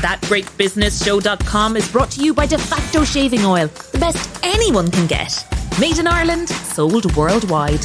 ThatGreatBusinessShow.com is brought to you by De Facto Shaving Oil, the best anyone can get. Made in Ireland, sold worldwide.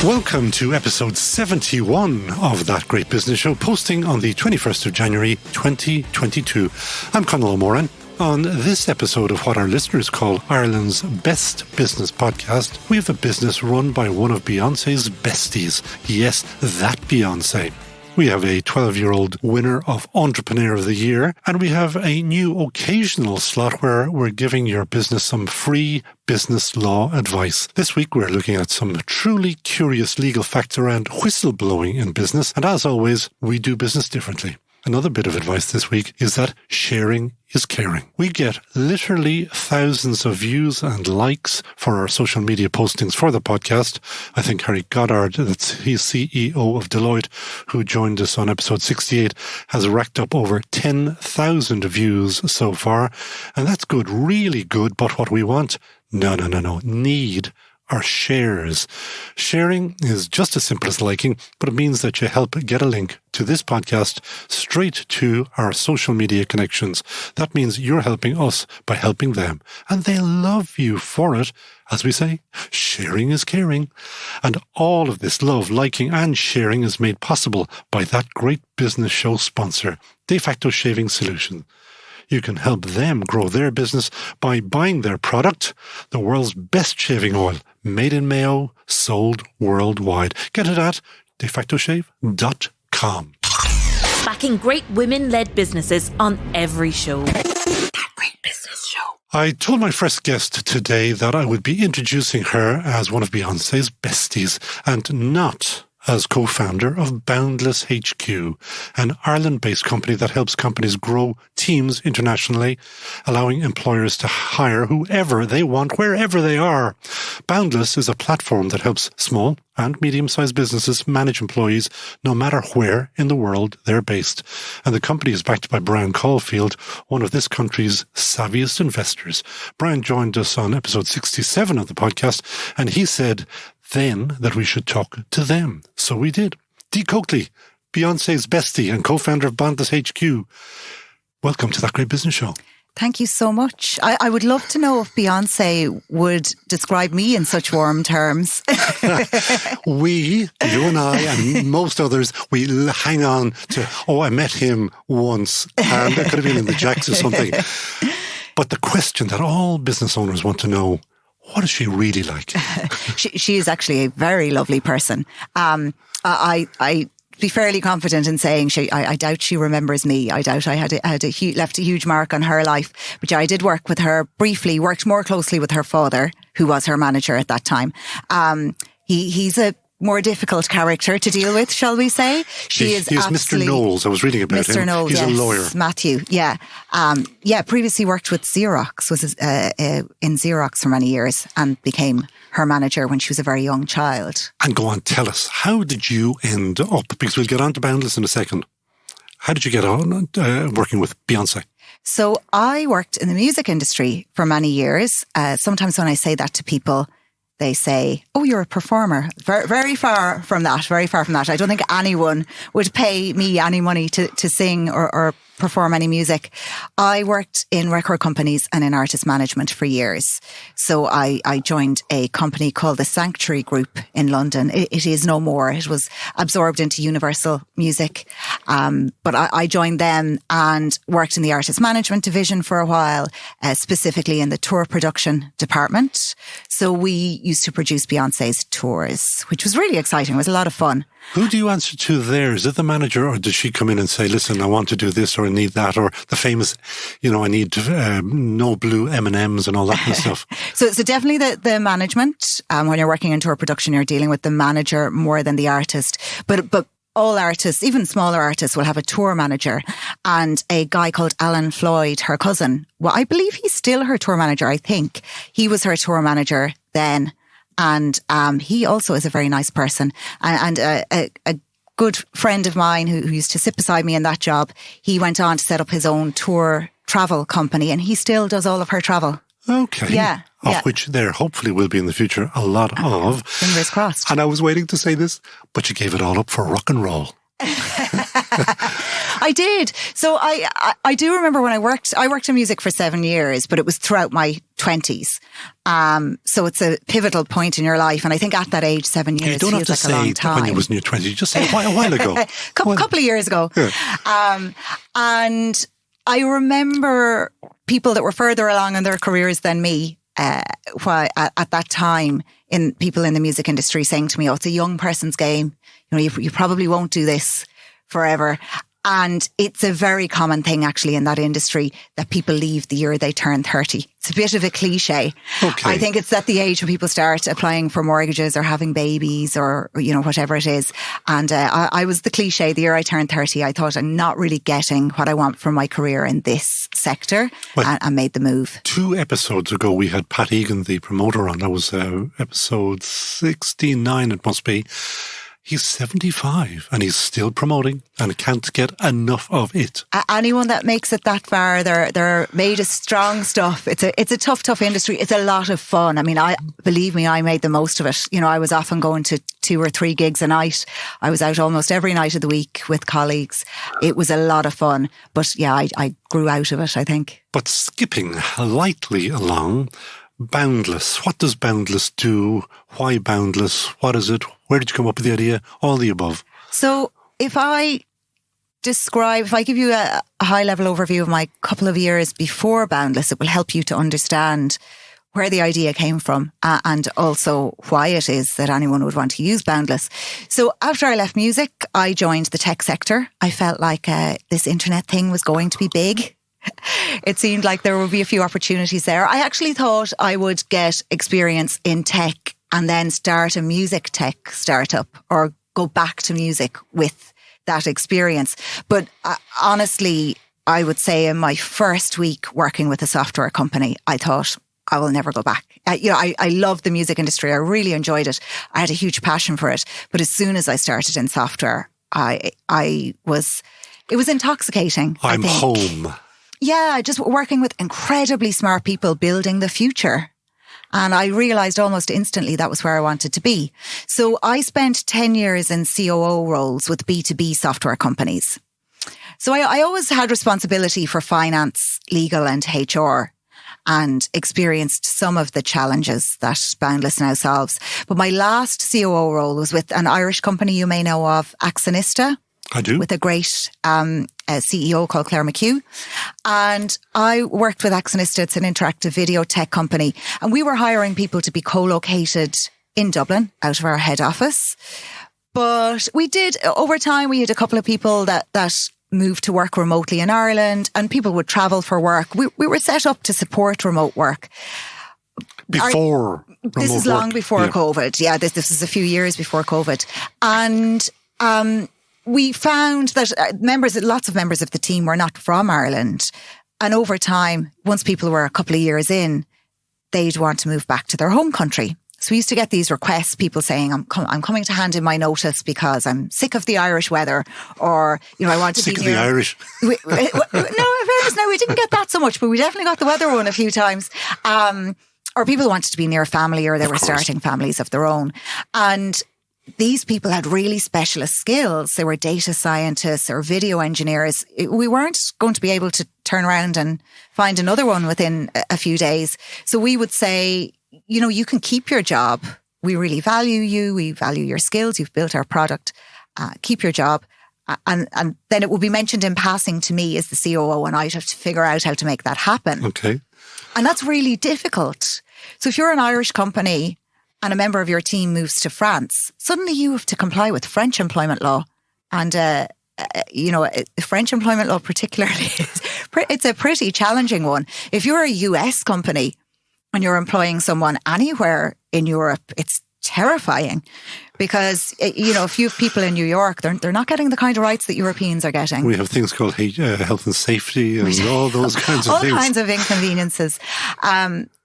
Welcome to episode 71 of That Great Business Show, posting on the 21st of January 2022. I'm Conor O'Moran. On this episode of what our listeners call Ireland's best business podcast, we have a business run by one of Beyonce's besties. Yes, that Beyonce. We have a 12-year-old winner of Entrepreneur of the Year, and we have a new occasional slot where we're giving your business some free business law advice. This week we're looking at some truly curious legal facts around whistleblowing in business, and as always, we do business differently. Another bit of advice this week is that sharing is caring. We get literally thousands of views and likes for our social media postings for the podcast. I think Harry Goddard, he's CEO of Deloitte, who joined us on episode 68, has racked up over 10,000 views so far. And that's good, really good. But what we want, need are shares. Sharing is just as simple as liking, but it means that you help get a link to this podcast straight to our social media connections. That means you're helping us by helping them, and they love you for it. As we say, sharing is caring. And all of this love, liking and sharing is made possible by that great business show sponsor, De Facto Shaving Solution. You can help them grow their business by buying their product, the world's best shaving oil, made in Mayo, sold worldwide. Get it at defactoshave.com. Backing great women-led businesses on every show. That Great Business Show. I told my first guest today that I would be introducing her as one of Beyonce's besties and not as co-founder of Boundless HQ, an Ireland-based company that helps companies grow teams internationally, allowing employers to hire whoever they want, wherever they are. Boundless is a platform that helps small and medium-sized businesses manage employees no matter where in the world they're based. And the company is backed by Brian Caulfield, one of this country's savviest investors. Brian joined us on episode 67 of the podcast, and he said then that we should talk to them. So we did. Dee Coakley, Beyonce's bestie and co-founder of Boundless HQ. Welcome to That Great Business Show. Thank you so much. I would love to know if Beyonce would describe me in such warm terms. You and I and most others, we hang on to, I met him once and it could have been in the Jacks or something. But the question that all business owners want to know, what is she really like? She is actually a very lovely person. I be fairly confident in saying I doubt she remembers me. I doubt I left a huge mark on her life. But yeah, I did work with her briefly, worked more closely with her father, who was her manager at that time. He's a more difficult character to deal with, shall we say. He's Mr. Knowles. I was reading about him. Mr. Knowles, he's yes, a lawyer. Matthew, yeah. Previously worked with Xerox, was in Xerox for many years and became her manager when she was a very young child. And go on, tell us, how did you end up, because we'll get on to Boundless in a second, how did you get on working with Beyonce? So I worked in the music industry for many years. Sometimes when I say that to people, they say, oh, you're a performer. Very, very far from that. Very far from that. I don't think anyone would pay me any money to sing or perform any music. I worked in record companies and in artist management for years. So I joined a company called the Sanctuary Group in London. It is no more. It was absorbed into Universal Music. But I joined them and worked in the artist management division for a while, specifically in the tour production department. So we used to produce Beyonce's tours, which was really exciting. It was a lot of fun. Who do you answer to there? Is it the manager, or does she come in and say, listen, I want to do this or I need that, or the famous, I need no blue M&Ms and all that kind of stuff? So definitely the management. When you're working in tour production, you're dealing with the manager more than the artist. But all artists, even smaller artists, will have a tour manager. And a guy called Alan Floyd, her cousin, well, I believe he's still her tour manager, I think. He was her tour manager then. And he also is a very nice person and a good friend of mine who used to sit beside me in that job. He went on to set up his own tour travel company and he still does all of her travel. Okay. Yeah. Of which there hopefully will be in the future a lot of. Fingers crossed. And I was waiting to say this, but you gave it all up for rock and roll. I did. So I do remember when I worked in music for 7 years, but it was throughout my 20s. So it's a pivotal point in your life. And I think at that age, 7 years, you don't have to feels like a long say time. when you was in your 20s. Just say a while ago. Couple of years ago. Yeah. And I remember people that were further along in their careers than me at that time, people in the music industry saying to me, "Oh, it's a young person's game. You know, you probably won't do this forever." And it's a very common thing actually in that industry that people leave the year they turn 30. It's a bit of a cliche. Okay. I think it's at the age when people start applying for mortgages or having babies or, you know, whatever it is. And I was the cliche. The year I turned 30, I thought I'm not really getting what I want from my career in this sector, and made the move. 2 episodes ago, we had Pat Egan, the promoter, on. That was episode 69, it must be. He's 75 and he's still promoting and can't get enough of it. Anyone that makes it that far, they're made of strong stuff. It's a tough industry. It's a lot of fun. I mean, believe me, I made the most of it. You know, I was often going to 2 or 3 gigs a night. I was out almost every night of the week with colleagues. It was a lot of fun. But yeah, I grew out of it, I think. But skipping lightly along, Boundless. What does Boundless do? Why Boundless? What is it? Where did you come up with the idea? All the above. So if I give you a high-level overview of my couple of years before Boundless, it will help you to understand where the idea came from and also why it is that anyone would want to use Boundless. So after I left music, I joined the tech sector. I felt like this internet thing was going to be big. It seemed like there would be a few opportunities there. I actually thought I would get experience in tech and then start a music tech startup or go back to music with that experience. But honestly, I would say in my first week working with a software company, I thought I will never go back. I love the music industry. I really enjoyed it. I had a huge passion for it. But as soon as I started in software, it was intoxicating. I'm home. Yeah, just working with incredibly smart people building the future. And I realized almost instantly that was where I wanted to be. So I spent 10 years in COO roles with B2B software companies. So I always had responsibility for finance, legal and HR and experienced some of the challenges that Boundless now solves. But my last COO role was with an Irish company you may know of, Actionista. I do. With a great CEO called Claire McHugh. And I worked with Actionista. It's an interactive video tech company. And we were hiring people to be co-located in Dublin out of our head office. But we did, over time, we had a couple of people that moved to work remotely in Ireland and people would travel for work. We were set up to support remote work. Before This is long before COVID. Yeah, this is a few years before COVID. And we found that lots of members of the team were not from Ireland. And over time, once people were a couple of years in, they'd want to move back to their home country. So we used to get these requests, people saying, I'm coming to hand in my notice because I'm sick of the Irish weather, or, I want to sick be of the Irish. No, in fairness, no, we didn't get that so much, but we definitely got the weather one a few times. Or people wanted to be near family, or they were starting families of their own. And these people had really specialist skills. They were data scientists or video engineers. We weren't going to be able to turn around and find another one within a few days. So we would say, you can keep your job. We really value you. We value your skills. You've built our product. Keep your job. And then it will be mentioned in passing to me as the COO, and I'd have to figure out how to make that happen. Okay. And that's really difficult. So if you're an Irish company and a member of your team moves to France, suddenly you have to comply with French employment law. And, French employment law particularly, it's a pretty challenging one. If you're a US company and you're employing someone anywhere in Europe, it's terrifying because, if you have people in New York, they're not getting the kind of rights that Europeans are getting. We have things called health and safety and all those kinds of things. All kinds of inconveniences.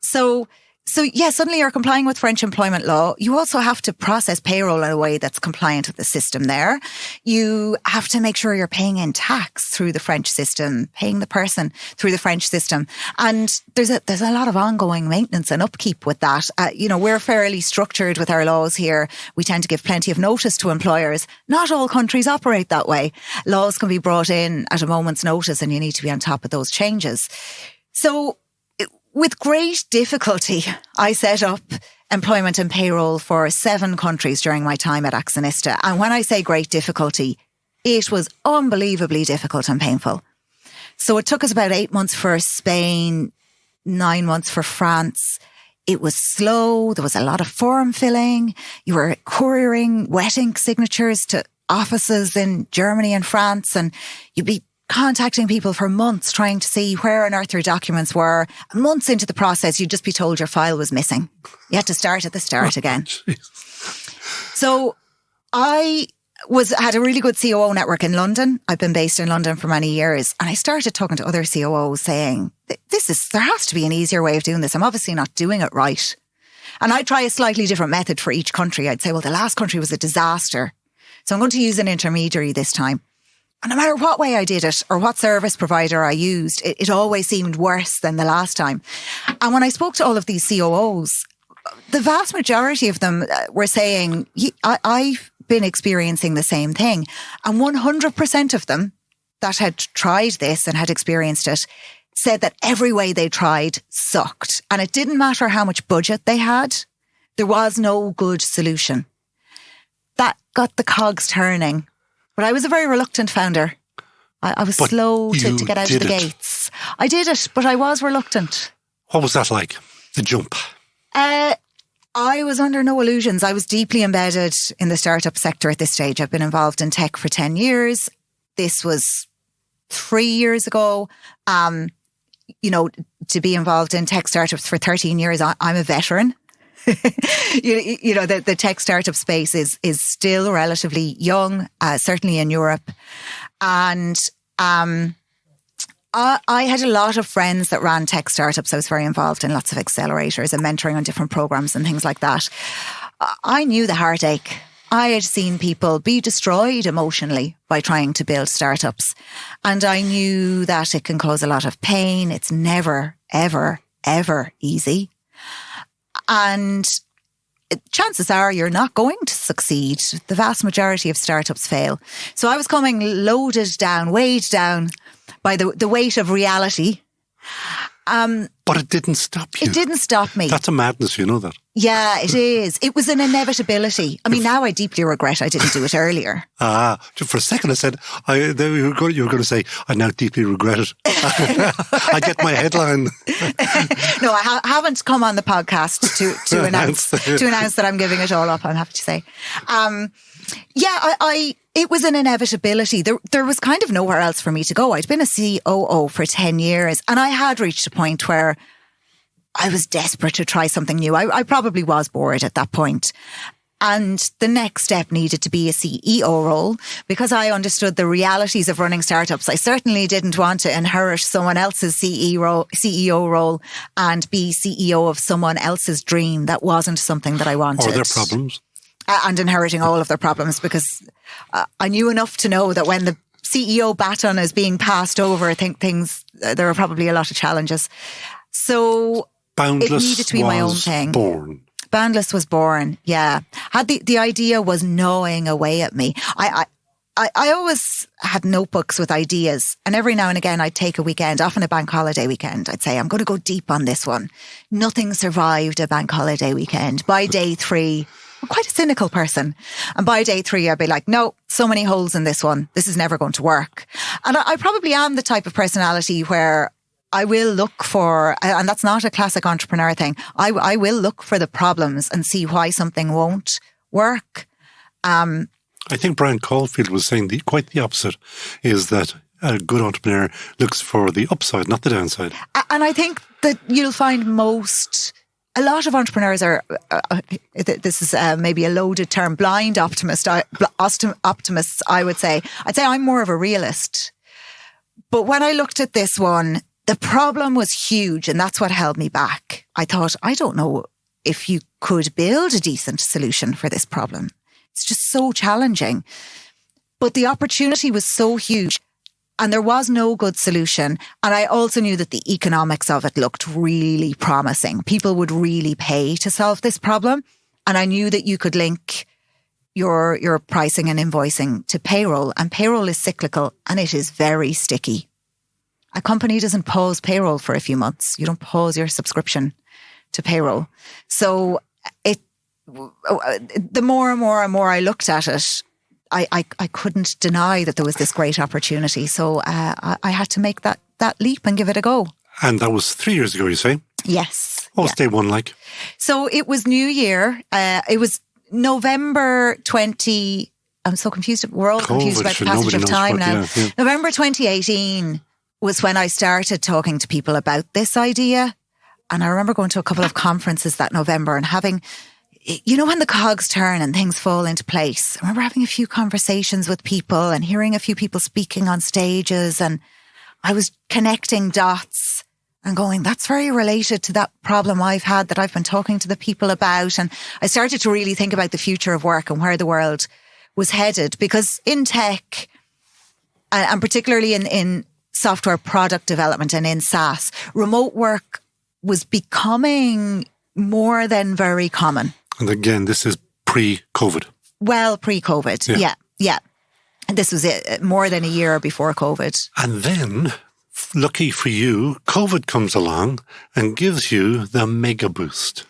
So So yeah, suddenly you're complying with French employment law. You also have to process payroll in a way that's compliant with the system there. You have to make sure you're paying in tax through the French system, paying the person through the French system. And there's a lot of ongoing maintenance and upkeep with that. We're fairly structured with our laws here. We tend to give plenty of notice to employers. Not all countries operate that way. Laws can be brought in at a moment's notice and you need to be on top of those changes. So with great difficulty, I set up employment and payroll for 7 countries during my time at Accionista. And when I say great difficulty, it was unbelievably difficult and painful. So it took us about 8 months for Spain, 9 months for France. It was slow. There was a lot of form filling. You were couriering wet ink signatures to offices in Germany and France, and you'd be contacting people for months trying to see where on earth their documents were. Months into the process, you'd just be told your file was missing. You had to start at the start again. So I had a really good COO network in London. I've been based in London for many years. And I started talking to other COOs saying, there has to be an easier way of doing this. I'm obviously not doing it right. And I'd try a slightly different method for each country. I'd say, well, the last country was a disaster, so I'm going to use an intermediary this time. And no matter what way I did it or what service provider I used, it always seemed worse than the last time. And when I spoke to all of these COOs, the vast majority of them were saying, I've been experiencing the same thing. And 100% of them that had tried this and had experienced it said that every way they tried sucked. And it didn't matter how much budget they had. There was no good solution. That got the cogs turning. But I was a very reluctant founder. I was slow to get out of the gates. I did it, but I was reluctant. What was that like, the jump? I was under no illusions. I was deeply embedded in the startup sector at this stage. I've been involved in tech for 10 years. This was 3 years ago. To be involved in tech startups for 13 years, I'm a veteran. The tech startup space is still relatively young, certainly in Europe. And I had a lot of friends that ran tech startups. I was very involved in lots of accelerators and mentoring on different programs and things like that. I knew the heartache. I had seen people be destroyed emotionally by trying to build startups. And I knew that it can cause a lot of pain. It's never, ever, ever easy. And chances are you're not going to succeed. The vast majority of startups fail. So I was coming weighed down by the weight of reality. But it didn't stop you. It didn't stop me. That's a madness, you know that. Yeah, it is. It was an inevitability. I mean, now I deeply regret I didn't do it earlier. For a second I said, you were going to say, I now deeply regret it. I get my headline. No, I haven't come on the podcast to announce that I'm giving it all up, I'm happy to say. It was an inevitability. There was kind of nowhere else for me to go. I'd been a COO for 10 years and I had reached a point where I was desperate to try something new. I probably was bored at that point. And the next step needed to be a CEO role because I understood the realities of running startups. I certainly didn't want to inherit someone else's CEO role and be CEO of someone else's dream. That wasn't something that I wanted. Or their problems. And inheriting all of their problems, because I knew enough to know that when the CEO baton is being passed over, I think there are probably a lot of challenges. So Boundless it needed to be my own thing. Born. Boundless was born, yeah. The idea was gnawing away at me. I always had notebooks with ideas, and every now and again I'd take a weekend, often a bank holiday weekend. I'd say, I'm going to go deep on this one. Nothing survived a bank holiday weekend. By day 3, I'm quite a cynical person. And by day 3, I'd be like, no, so many holes in this one. This is never going to work. And I probably am the type of personality where I will look for, and that's not a classic entrepreneur thing, I will look for the problems and see why something won't work. I think Brian Caulfield was saying quite the opposite, is that a good entrepreneur looks for the upside, not the downside. And I think that you'll find a lot of entrepreneurs are, this is maybe a loaded term, blind optimists, I would say. I'd say I'm more of a realist. But when I looked at this one, The problem was huge, and that's what held me back. I thought, I don't know if you could build a decent solution for this problem. It's just so challenging. But the opportunity was so huge, and there was no good solution. And I also knew that the economics of it looked really promising. People would really pay to solve this problem. And I knew that you could link your pricing and invoicing to payroll, and payroll is cyclical and it is very sticky. A company doesn't pause payroll for a few months. You don't pause your subscription to payroll. So the more and more I looked at it, I couldn't deny that there was this great opportunity. So I had to make that leap and give it a go. And that was 3 years ago, you say? Yes. What was day one like? So it was New Year. It was November 20... I'm so confused. We're all confused about the passage of time now. Yeah. November 2018 was when I started talking to people about this idea. And I remember going to a couple of conferences that November and having, you know, when the cogs turn and things fall into place. I remember having a few conversations with people and hearing a few people speaking on stages, and I was connecting dots and going, that's very related to that problem I've had that I've been talking to the people about. And I started to really think about the future of work and where the world was headed, because in tech, and particularly in software product development and in SaaS, remote work was becoming more than very common. And again, this is pre-COVID. Well, pre-COVID, yeah. This was more than a year before COVID. And then, lucky for you, COVID comes along and gives you the mega boost.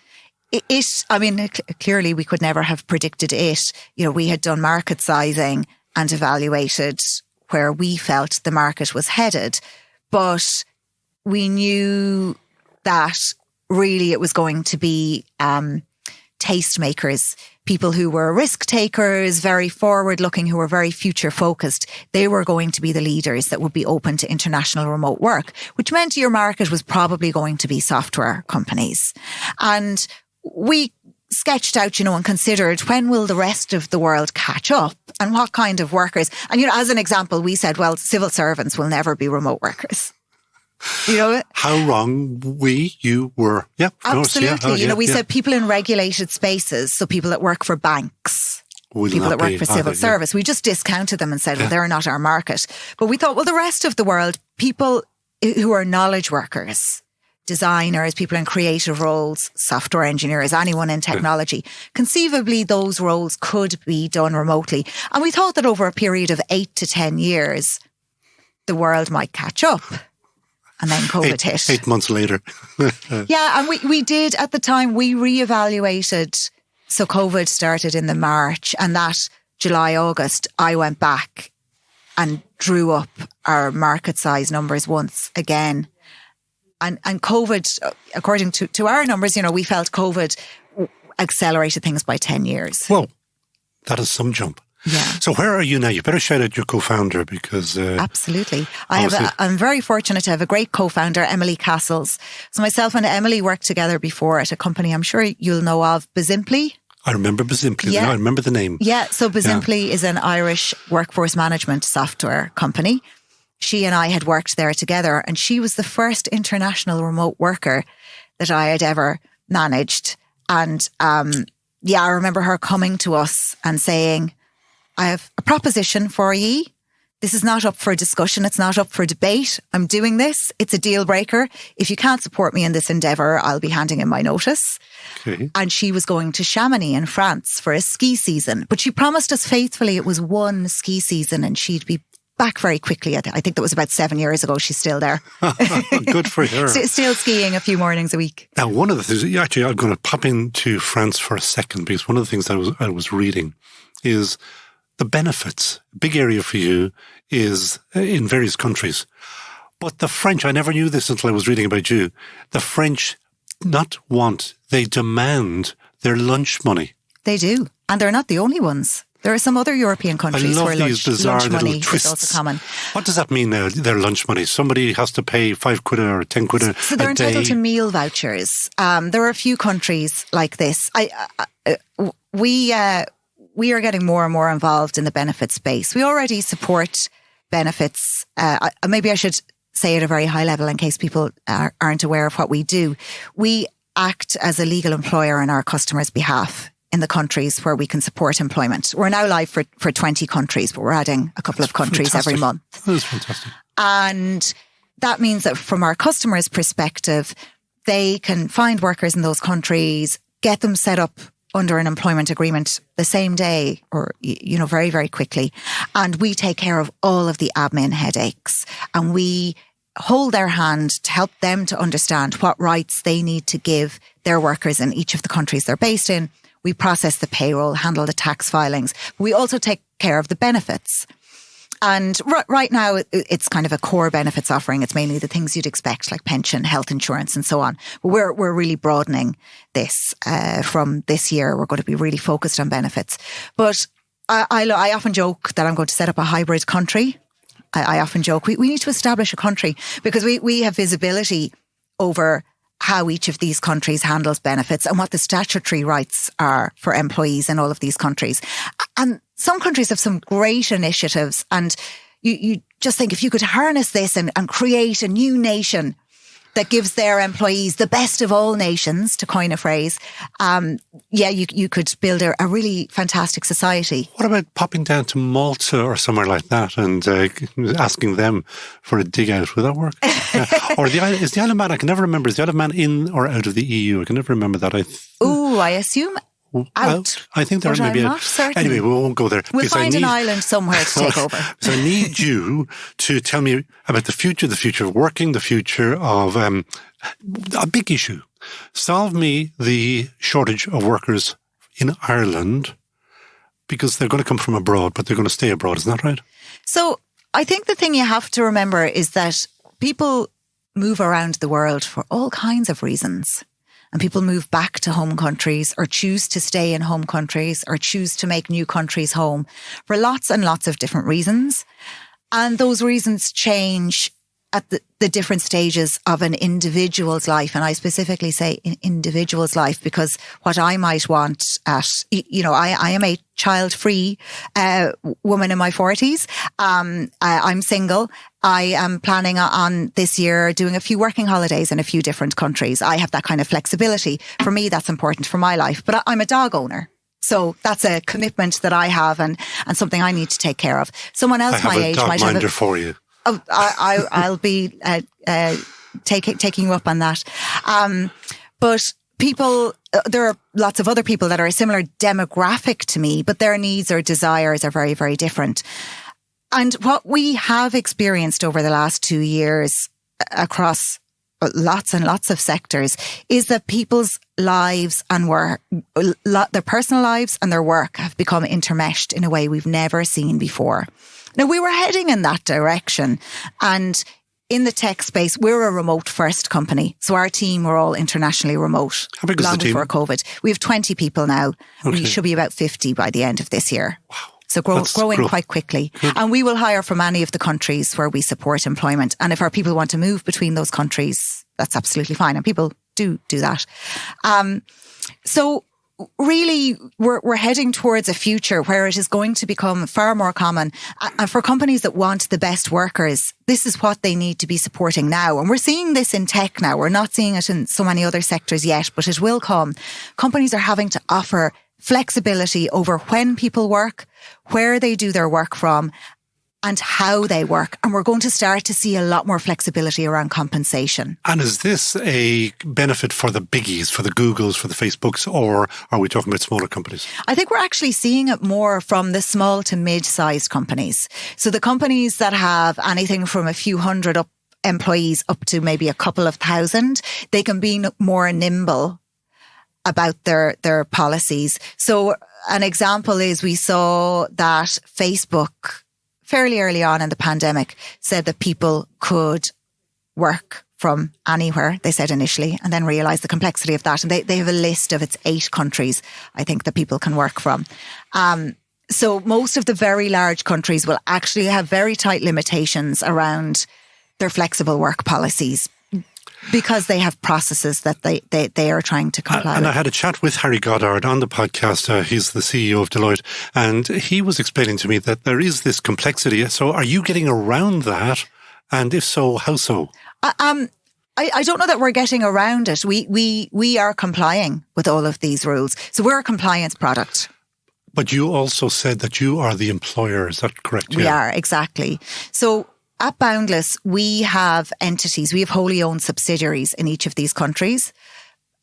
Clearly we could never have predicted it. You know, we had done market sizing and evaluated where we felt the market was headed, but we knew that really it was going to be tastemakers, people who were risk takers, very forward looking, who were very future focused. They were going to be the leaders that would be open to international remote work, which meant your market was probably going to be software companies. And we sketched out, you know, and considered, when will the rest of the world catch up and what kind of workers? And, you know, as an example, we said, well, civil servants will never be remote workers. You know, how wrong you were. Yeah, absolutely. We said people in regulated spaces, so people that work for banks, people that work for civil service. We just discounted them and said, well, they're not our market. But we thought, well, the rest of the world, people who are knowledge workers, designers, people in creative roles, software engineers, anyone in technology, conceivably those roles could be done remotely. And we thought that over a period of 8 to 10 years, the world might catch up. And then COVID hit. 8 months later. Yeah, and we did at the time, we reevaluated. So COVID started in the March, and that July, August, I went back and drew up our market size numbers once again. And COVID, according to our numbers, you know, we felt COVID accelerated things by 10 years. Whoa, that is some jump. Yeah. So where are you now? You better shout out your co-founder, because... Absolutely. I'm very fortunate to have a great co-founder, Emily Castles. So myself and Emily worked together before at a company I'm sure you'll know of, Bizimply. I remember Bizimply. Yeah. I remember the name. Yeah. So Bizimply is an Irish workforce management software company. She and I had worked there together, and she was the first international remote worker that I had ever managed. And I remember her coming to us and saying, I have a proposition for ye. This is not up for discussion. It's not up for debate. I'm doing this. It's a deal breaker. If you can't support me in this endeavour, I'll be handing in my notice. Okay. And she was going to Chamonix in France for a ski season. But she promised us faithfully it was one ski season and she'd be back very quickly. I think that was about 7 years ago. She's still there. Good for her. Still skiing a few mornings a week. Now, one of the things, actually, I'm going to pop into France for a second, because one of the things I was reading is the benefits. A big area for you is in various countries. But the French, I never knew this until I was reading about you. The French they demand their lunch money. They do. And they're not the only ones. There are some other European countries where lunch money is also common. What does that mean now, their lunch money? Somebody has to pay 5 quid or 10 quid a day? So they're entitled to meal vouchers. There are a few countries like this. We are getting more and more involved in the benefit space. We already support benefits. Maybe I should say at a very high level in case people aren't aware of what we do. We act as a legal employer on our customers' behalf in the countries where we can support employment. We're now live for 20 countries, but we're adding a couple of countries fantastic. every month. That is fantastic. And that means that from our customers' perspective, they can find workers in those countries, get them set up under an employment agreement the same day or, very, very quickly. And we take care of all of the admin headaches, and we hold their hand to help them to understand what rights they need to give their workers in each of the countries they're based in. We process the payroll, handle the tax filings. We also take care of the benefits. And right now, it's kind of a core benefits offering. It's mainly the things you'd expect, like pension, health insurance, and so on. But we're really broadening this from this year. We're going to be really focused on benefits. But I often joke that I'm going to set up a hybrid country. I often joke we need to establish a country because we have visibility over how each of these countries handles benefits and what the statutory rights are for employees in all of these countries. And some countries have some great initiatives, and you just think if you could harness this and create a new nation that gives their employees the best of all nations, to coin a phrase, you could build a really fantastic society. What about popping down to Malta or somewhere like that and asking them for a dig out? Would that work? Or is the Isle of Man, I can never remember, is the Isle of Man in or out of the EU? I can never remember that. I assume out. I think there may be not certain. Anyway, we won't go there. We'll find an island somewhere to take over. So I need you to tell me about the future of working, the future of a big issue. Solve me the shortage of workers in Ireland, because they're going to come from abroad, but they're going to stay abroad. Isn't that right? So I think the thing you have to remember is that people move around the world for all kinds of reasons. And people move back to home countries or choose to stay in home countries or choose to make new countries home for lots and lots of different reasons. And those reasons change at the different stages of an individual's life. And I specifically say individual's life because what I might want I am a child-free woman in my 40s. I'm single. I am planning on this year doing a few working holidays in a few different countries. I have that kind of flexibility. For me, that's important for my life. But I'm a dog owner. So that's a commitment that I have and something I need to take care of. Someone else my age might have a dog minder for you. Oh, I'll be taking you up on that. But people, there are lots of other people that are a similar demographic to me, but their needs or desires are very, very different. And what we have experienced over the last 2 years across lots and lots of sectors is that people's lives and work, their personal lives and their work have become intermeshed in a way we've never seen before. Now, we were heading in that direction, and in the tech space, we're a remote first company. So our team were all internationally remote. How big is long the team? Before COVID. We have 20 people now. Okay. We should be about 50 by the end of this year. Wow. So growing quite quickly. Good. And we will hire from any of the countries where we support employment. And if our people want to move between those countries, that's absolutely fine. And people do that. So really, we're heading towards a future where it is going to become far more common. And for companies that want the best workers, this is what they need to be supporting now. And we're seeing this in tech now. We're not seeing it in so many other sectors yet, but it will come. Companies are having to offer flexibility over when people work, where they do their work from, and how they work. And we're going to start to see a lot more flexibility around compensation. And is this a benefit for the biggies, for the Googles, for the Facebooks, or are we talking about smaller companies? I think we're actually seeing it more from the small to mid-sized companies. So the companies that have anything from a few hundred employees up to maybe a couple of thousand, they can be more nimble about their policies. So an example is we saw that Facebook fairly early on in the pandemic said that people could work from anywhere, they said initially, and then realised the complexity of that. And they have a list of its 8 countries, I think, that people can work from. So most of the very large countries will actually have very tight limitations around their flexible work policies, because they have processes that they are trying to comply with. And I had a chat with Harry Goddard on the podcast. He's the CEO of Deloitte. And he was explaining to me that there is this complexity. So are you getting around that And if so, how so? I don't know that we're getting around it. We are complying with all of these rules. So we're a compliance product. But you also said that you are the employer. Is that correct? We are, exactly. So at Boundless, we have entities. We have wholly owned subsidiaries in each of these countries.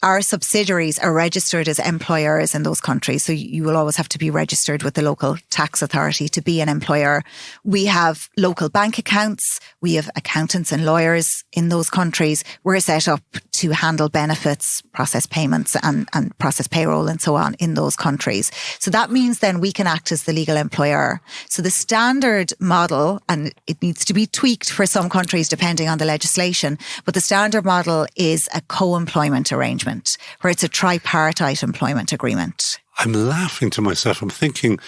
Our subsidiaries are registered as employers in those countries. So you will always have to be registered with the local tax authority to be an employer. We have local bank accounts. We have accountants and lawyers in those countries. We're set up to handle benefits, process payments and process payroll and so on in those countries. So that means then we can act as the legal employer. So the standard model, and it needs to be tweaked for some countries depending on the legislation, but the standard model is a co-employment arrangement, where it's a tripartite employment agreement. I'm laughing to myself. I'm thinking,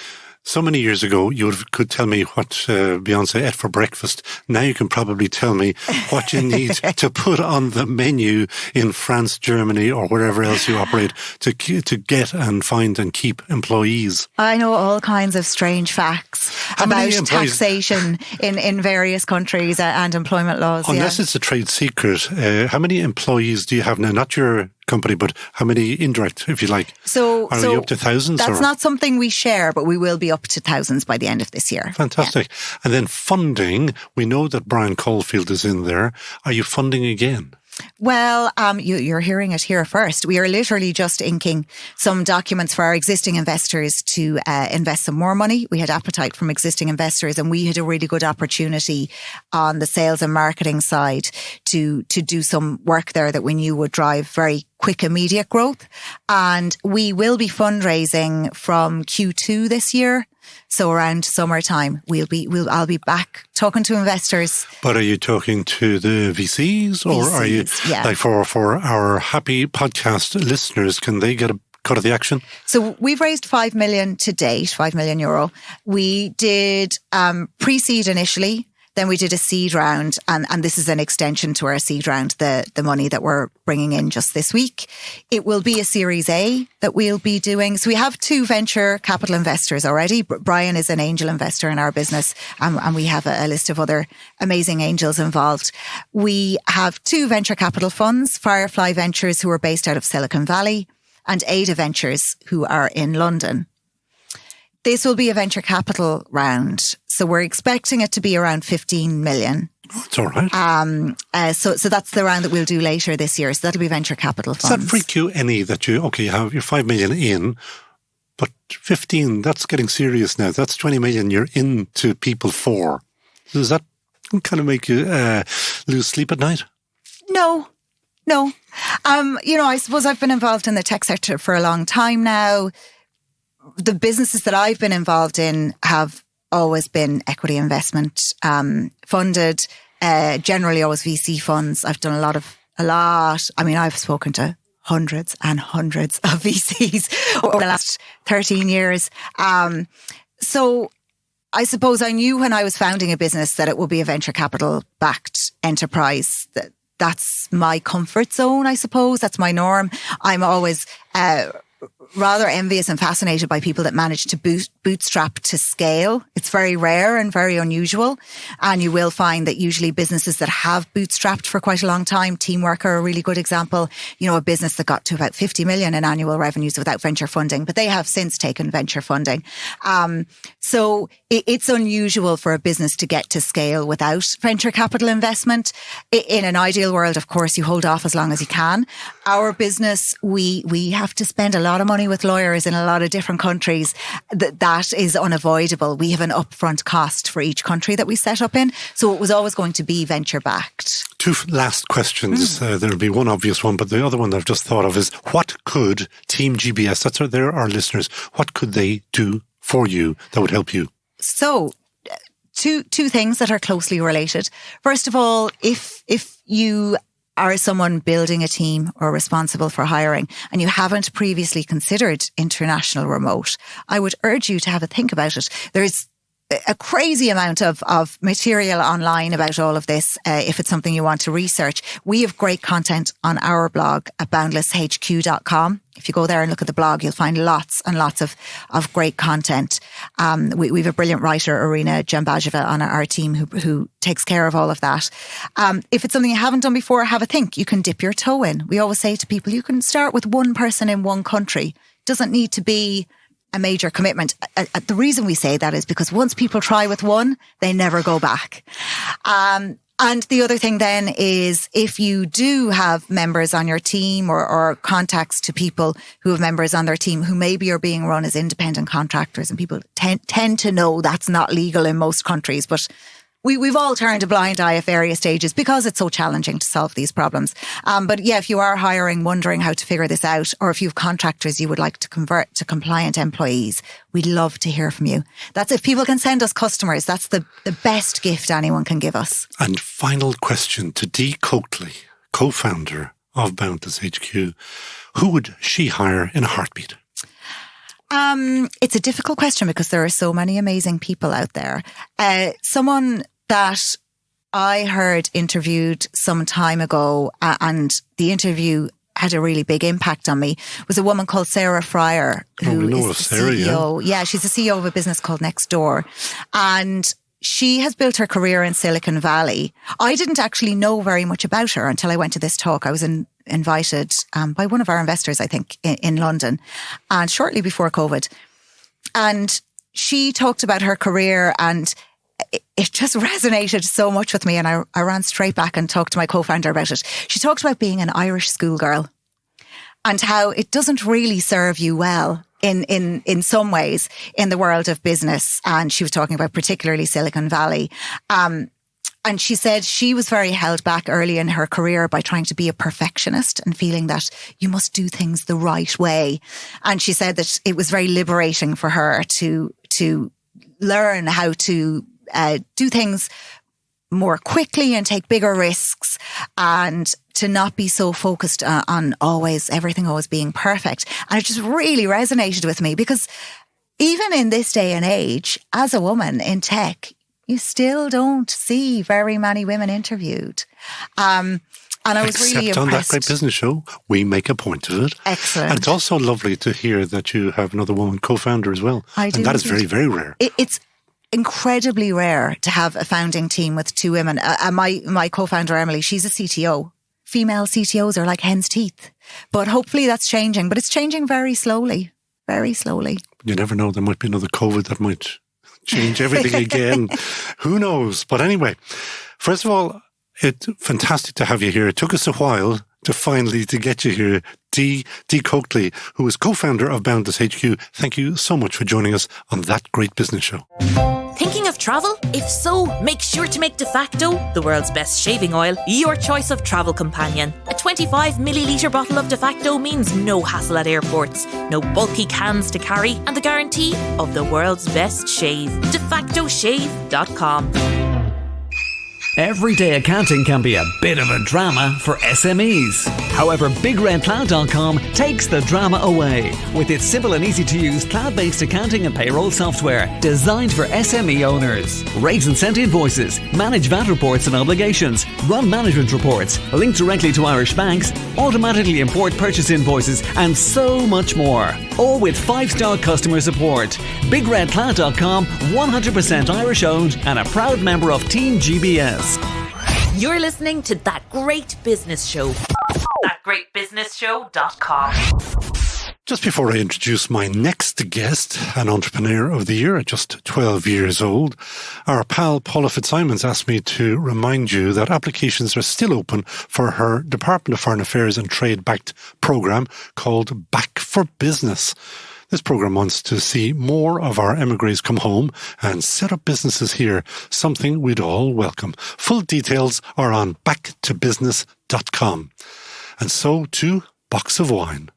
so many years ago, you could tell me what Beyonce ate for breakfast. Now you can probably tell me what you need to put on the menu in France, Germany, or wherever else you operate to get and find and keep employees. I know all kinds of strange facts about taxation in various countries and employment laws. Unless it's a trade secret, how many employees do you have now? Not your company, but how many indirect, if you like? Are you up to thousands? That's not something we share, but we will be up to thousands by the end of this year. Fantastic. Yeah. And then funding, we know that Brian Caulfield is in there. Are you funding again? Well, you're hearing it here first. We are literally just inking some documents for our existing investors to invest some more money. We had appetite from existing investors, and we had a really good opportunity on the sales and marketing side to do some work there that we knew would drive very quick, immediate growth. And we will be fundraising from Q2 this year. So around summertime, I'll be back talking to investors. But are you talking to the VCs, or are you like for our happy podcast listeners? Can they get a cut of the action? So we've raised 5 million to date, €5 million. We did pre-seed initially. Then we did a seed round, and this is an extension to our seed round, the money that we're bringing in just this week. It will be a Series A that we'll be doing. So we have 2 venture capital investors already. Brian is an angel investor in our business, and we have a list of other amazing angels involved. We have 2 venture capital funds, Firefly Ventures, who are based out of Silicon Valley, and Ada Ventures, who are in London. This will be a venture capital round. So we're expecting it to be around 15 million. Oh, it's all right. So that's the round that we'll do later this year. So that'll be venture capital funds. Does that freak you any that you have your 5 million in, but 15, that's getting serious now. That's 20 million you're into people for. Does that kind of make you lose sleep at night? No. I suppose I've been involved in the tech sector for a long time now. The businesses that I've been involved in have always been equity investment funded, generally always VC funds. I've done a lot. I mean, I've spoken to hundreds and hundreds of VCs over the last 13 years. So I suppose I knew when I was founding a business that it would be a venture capital backed enterprise. That's my comfort zone, I suppose. That's my norm. I'm always rather envious and fascinated by people that manage to bootstrap to scale. It's very rare and very unusual. And you will find that usually businesses that have bootstrapped for quite a long time, Teamwork are a really good example, a business that got to about 50 million in annual revenues without venture funding, but they have since taken venture funding. So it's unusual for a business to get to scale without venture capital investment. In an ideal world, of course, you hold off as long as you can. Our business, we have to spend a lot of money with lawyers in a lot of different countries. That is unavoidable. We have an upfront cost for each country that we set up in. So it was always going to be venture backed. 2 last questions. There'll be one obvious one, but the other one I've just thought of is, what could Team GBS, they're our listeners, what could they do for you that would help you? So two things that are closely related. First of all, if you are someone building a team or responsible for hiring and you haven't previously considered international remote, I would urge you to have a think about it. There's a crazy amount of material online about all of this. If it's something you want to research, we have great content on our blog at boundlesshq.com. If you go there and look at the blog, you'll find lots and lots of great content. We have a brilliant writer, Irina Jambajeva, on our team who takes care of all of that. If it's something you haven't done before, have a think. You can dip your toe in. We always say to people, you can start with one person in one country. It doesn't need to be a major commitment. The reason we say that is because once people try with one, they never go back. And the other thing then is if you do have members on your team or contacts to people who have members on their team who maybe are being run as independent contractors, and people tend to know that's not legal in most countries, but we've all turned a blind eye at various stages because it's so challenging to solve these problems. But yeah, if you are hiring, wondering how to figure this out, or if you have contractors you would like to convert to compliant employees, we'd love to hear from you. That's if people can send us customers, that's the best gift anyone can give us. And final question to Dee Coakley, co-founder of Boundless HQ. Who would she hire in a heartbeat? It's a difficult question because there are so many amazing people out there. Someone that I heard interviewed some time ago, and the interview had a really big impact on me, was a woman called Sarah Friar, who is the Sarah, CEO. Yeah, she's the CEO of a business called NextDoor. And she has built her career in Silicon Valley. I didn't actually know very much about her until I went to this talk. I was invited by one of our investors, I think, in London, and shortly before COVID. And she talked about her career, and it just resonated so much with me. And I ran straight back and talked to my co-founder about it. She talked about being an Irish schoolgirl and how it doesn't really serve you well in some ways in the world of business. And she was talking about particularly Silicon Valley. And she said she was very held back early in her career by trying to be a perfectionist and feeling that you must do things the right way. And she said that it was very liberating for her to learn how to do things more quickly and take bigger risks, and to not be so focused on everything always being perfect. And it just really resonated with me because even in this day and age, as a woman in tech, you still don't see very many women interviewed. And I was really impressed. Except on That Great Business Show, we make a point of it. Excellent. And it's also lovely to hear that you have another woman co-founder as well. I do. And that is very, very rare. It's incredibly rare to have a founding team with two women. My co-founder, Emily, she's a CTO. Female CTOs are like hen's teeth. But hopefully that's changing. But it's changing very slowly. Very slowly. You never know. There might be another COVID that might change everything again. Who knows? But anyway, first of all, it's fantastic to have you here. It took us a while to get you here. Dee Coakley, who is co-founder of Boundless HQ. Thank you so much for joining us on That Great Business Show. Thinking of travel? If so, make sure to make De Facto, the world's best shaving oil, your choice of travel companion. A 25 millilitre bottle of De Facto means no hassle at airports, no bulky cans to carry, and the guarantee of the world's best shave. DeFactoShave.com. Everyday accounting can be a bit of a drama for SMEs. However, BigRedCloud.com takes the drama away with its simple and easy to use cloud-based accounting and payroll software designed for SME owners. Raise and send invoices, manage VAT reports and obligations, run management reports, link directly to Irish banks, automatically import purchase invoices, and so much more. All with 5-star customer support. BigRedCloud.com, 100% Irish owned and a proud member of Team GBS. You're listening to That Great Business Show. ThatGreatBusinessShow.com. Just before I introduce my next guest, an entrepreneur of the year at just 12 years old, our pal Paula Fitzsimons asked me to remind you that applications are still open for her Department of Foreign Affairs and Trade-backed programme called Back for Business. This programme wants to see more of our emigres come home and set up businesses here, something we'd all welcome. Full details are on backtobusiness.com. And so to Box of Wine.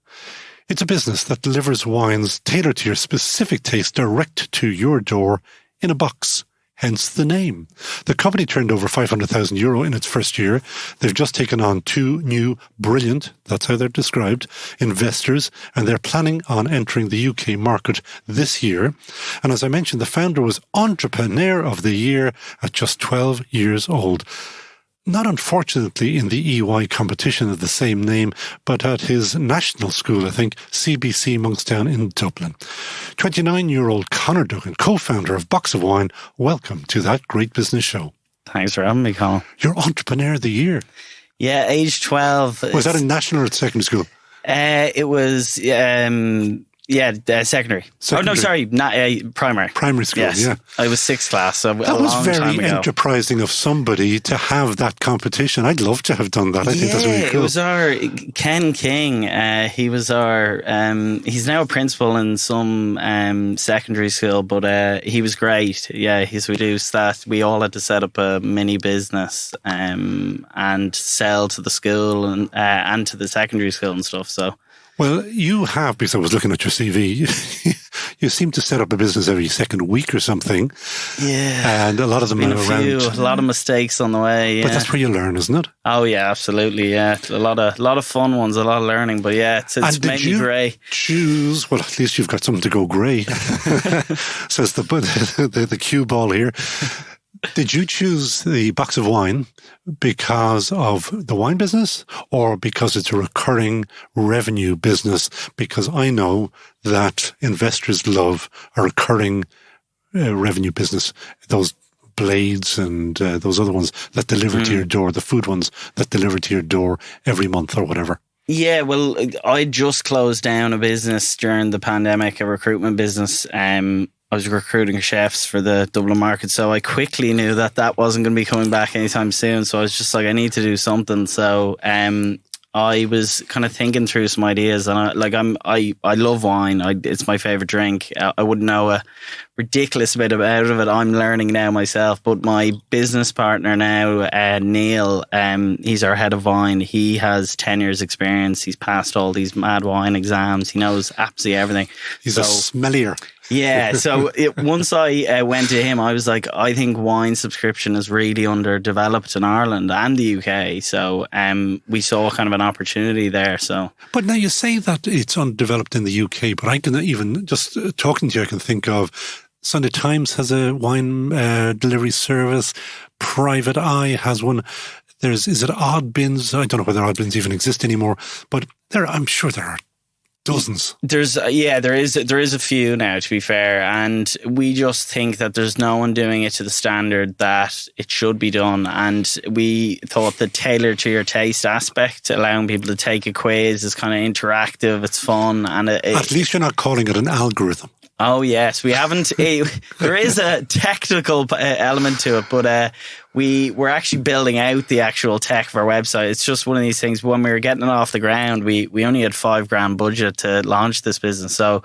It's a business that delivers wines tailored to your specific taste direct to your door in a box. hence the name. The company turned over €500,000 in its first year. They've just taken on 2 new brilliant, that's how they're described, investors, and they're planning on entering the UK market this year. And as I mentioned, the founder was Entrepreneur of the Year at just 12 years old. Not unfortunately in the EY competition of the same name, but at his national school, I think, CBC Monkstown in Dublin. 29-year-old Conor Duggan, co-founder of Box of Wine, welcome to That Great Business Show. Thanks for having me, Colin. You're Entrepreneur of the Year. Yeah, age 12. Was that in national or secondary school? It was, secondary. Oh, no, sorry, not primary. Primary school, yes. Yeah. I was 6th class, so that was very enterprising of somebody to have that competition. I'd love to have done that. I think that's really cool. It was our Ken King. He was our, he's now a principal in some secondary school, but he was great. Yeah, he's reduced that. We all had to set up a mini business and sell to the school and to the secondary school and stuff, so. Well, you have, because I was looking at your CV, you seem to set up a business every second week or something. Yeah. And a lot of them are around. A lot of mistakes on the way. Yeah. But that's where you learn, isn't it? Oh, yeah, absolutely. Yeah. A lot of fun ones, a lot of learning. But yeah, it's made me grey. Choose, well, at least you've got something to go grey, says the cue ball here. Did you choose the Box of Wine because of the wine business or because it's a recurring revenue business? Because I know that investors love a recurring revenue business. Those blades and those other ones that deliver to your door, the food ones that deliver to your door every month or whatever. Yeah, well, I just closed down a business during the pandemic, a recruitment business. I was recruiting chefs for the Dublin market, so I quickly knew that wasn't going to be coming back anytime soon. So I was just like, I need to do something. So I was kind of thinking through some ideas, and I love wine. It's my favorite drink. I wouldn't know a ridiculous bit about it. I'm learning now myself. But my business partner now, Neil, he's our head of wine. He has 10 years experience. He's passed all these mad wine exams. He knows absolutely everything. He's a sommelier. Yeah, so once I went to him, I was like, I think wine subscription is really underdeveloped in Ireland and the UK. So we saw kind of an opportunity there. So, but now you say that it's undeveloped in the UK, but I can even, just talking to you, I can think of Sunday Times has a wine delivery service. Private Eye has one. Is it Odd Bins? I don't know whether Odd Bins even exist anymore, but I'm sure there are dozens. There is a few now, to be fair, and we just think that there's no one doing it to the standard that it should be done. And we thought the tailored to your taste aspect, allowing people to take a quiz, is kind of interactive, it's fun, and at least you're not calling it an algorithm. Oh yes, we haven't. There is a technical element to it, but we're actually building out the actual tech of our website. It's just one of these things. When we were getting it off the ground, we only had $5,000 budget to launch this business, so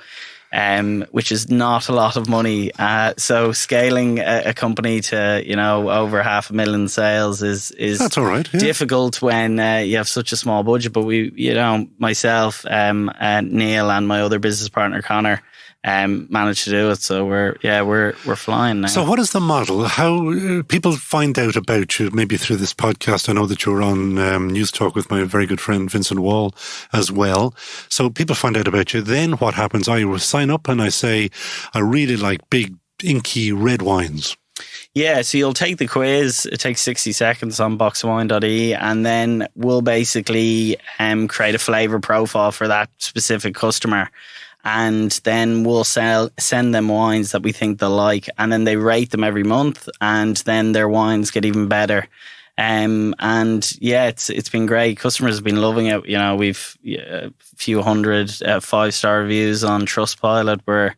which is not a lot of money. So scaling a company to over 500,000 sales is that's all right. Yeah. Difficult when you have such a small budget. But myself, Neil, and my other business partner Conor managed to do it, so we're flying now. So what is the model? How people find out about you? Maybe through this podcast. I know that you're on News Talk with my very good friend Vincent Wall as well. So people find out about you. Then what happens? I will sign up and I say, I really like big inky red wines. Yeah, so you'll take the quiz. It takes 60 seconds on boxofwine.ie, and then we'll basically create a flavour profile for that specific customer. And then we'll send them wines that we think they'll like, and then they rate them every month, and then their wines get even better. And yeah, it's been great. Customers have been loving it. We've a few hundred 5-star reviews on Trustpilot. We're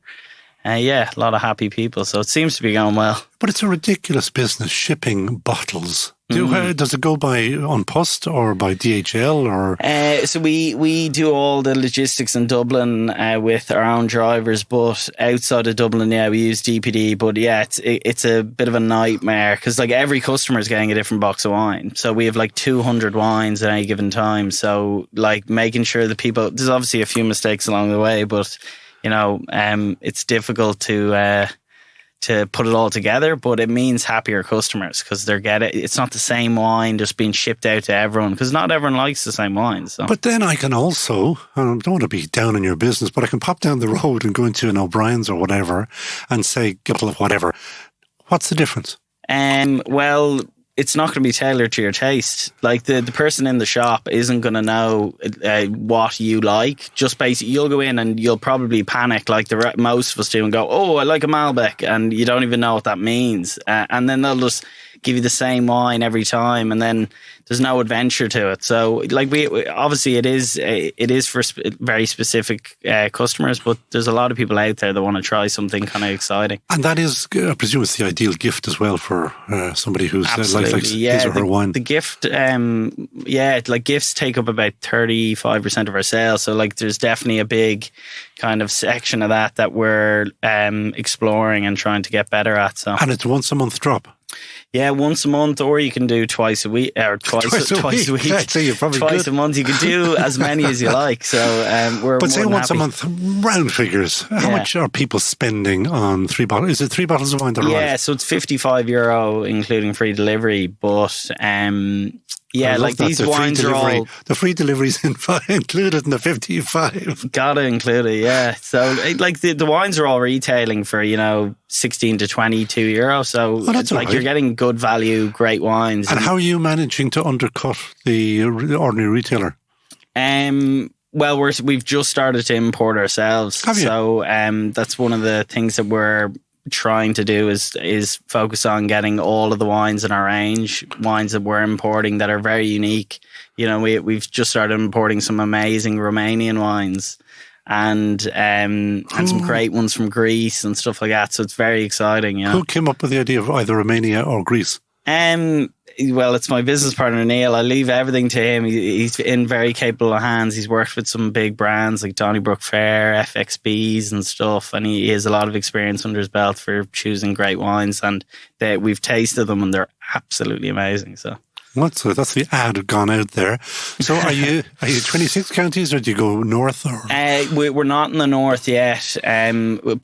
a lot of happy people. So it seems to be going well. But it's a ridiculous business shipping bottles. Does it go by on post or by DHL or? So we do all the logistics in Dublin with our own drivers, but outside of Dublin, we use DPD. But yeah, it's a bit of a nightmare because every customer is getting a different box of wine. So we have 200 wines at any given time. So making sure that people, there's obviously a few mistakes along the way, but it's difficult to to put it all together, but it means happier customers because it's not the same wine just being shipped out to everyone, because not everyone likes the same wine. So. But then I can also, I don't want to be down in your business, but I can pop down the road and go into an O'Brien's or whatever and say, "Couple of whatever." What's the difference? Well, it's not going to be tailored to your taste. Like the person in the shop isn't going to know what you like. Just basically, you'll go in and you'll probably panic like most of us do and go, "Oh, I like a Malbec," and you don't even know what that means. And then they'll just give you the same wine every time, and then there's no adventure to it. So, like we obviously it is for very specific customers, but there's a lot of people out there that want to try something kind of exciting. And that is, I presume, it's the ideal gift as well for somebody who's likes his or her wine. The gift, like gifts take up about 35% of our sales. So, like, there's definitely a big kind of section of that we're exploring and trying to get better at. So, and it's once a month drop. Yeah, once a month, or you can do twice a week, or twice a week. I'd say you're probably twice a month. You can do as many as you like. So we're. But say once happy. a month, round figures. How much are people spending on 3 bottles? Is it 3 bottles of wine that arrive? Yeah, so it's €55 including free delivery. But like these wines are all the free delivery's included in the 55. Gotta include it, yeah. So like the wines are all retailing for 16 to €22. So that's like right. You're getting good value, great wines. And how are you managing to undercut the ordinary retailer? Well, we've just started to import ourselves. Have you? So that's one of the things that we're trying to do is focus on getting all of the wines in our range, wines that we're importing that are very unique. We've just started importing some amazing Romanian wines and some great ones from Greece and stuff like that. So it's very exciting. Who came up with the idea of either Romania or Greece? Well, it's my business partner, Neil. I leave everything to him. He's in very capable hands. He's worked with some big brands like Donnybrook Fair, FXBs and stuff. And he has a lot of experience under his belt for choosing great wines. And we've tasted them and they're absolutely amazing. So that's the ad gone out there. So are you 26 counties or do you go north? Or? We're not in the north yet.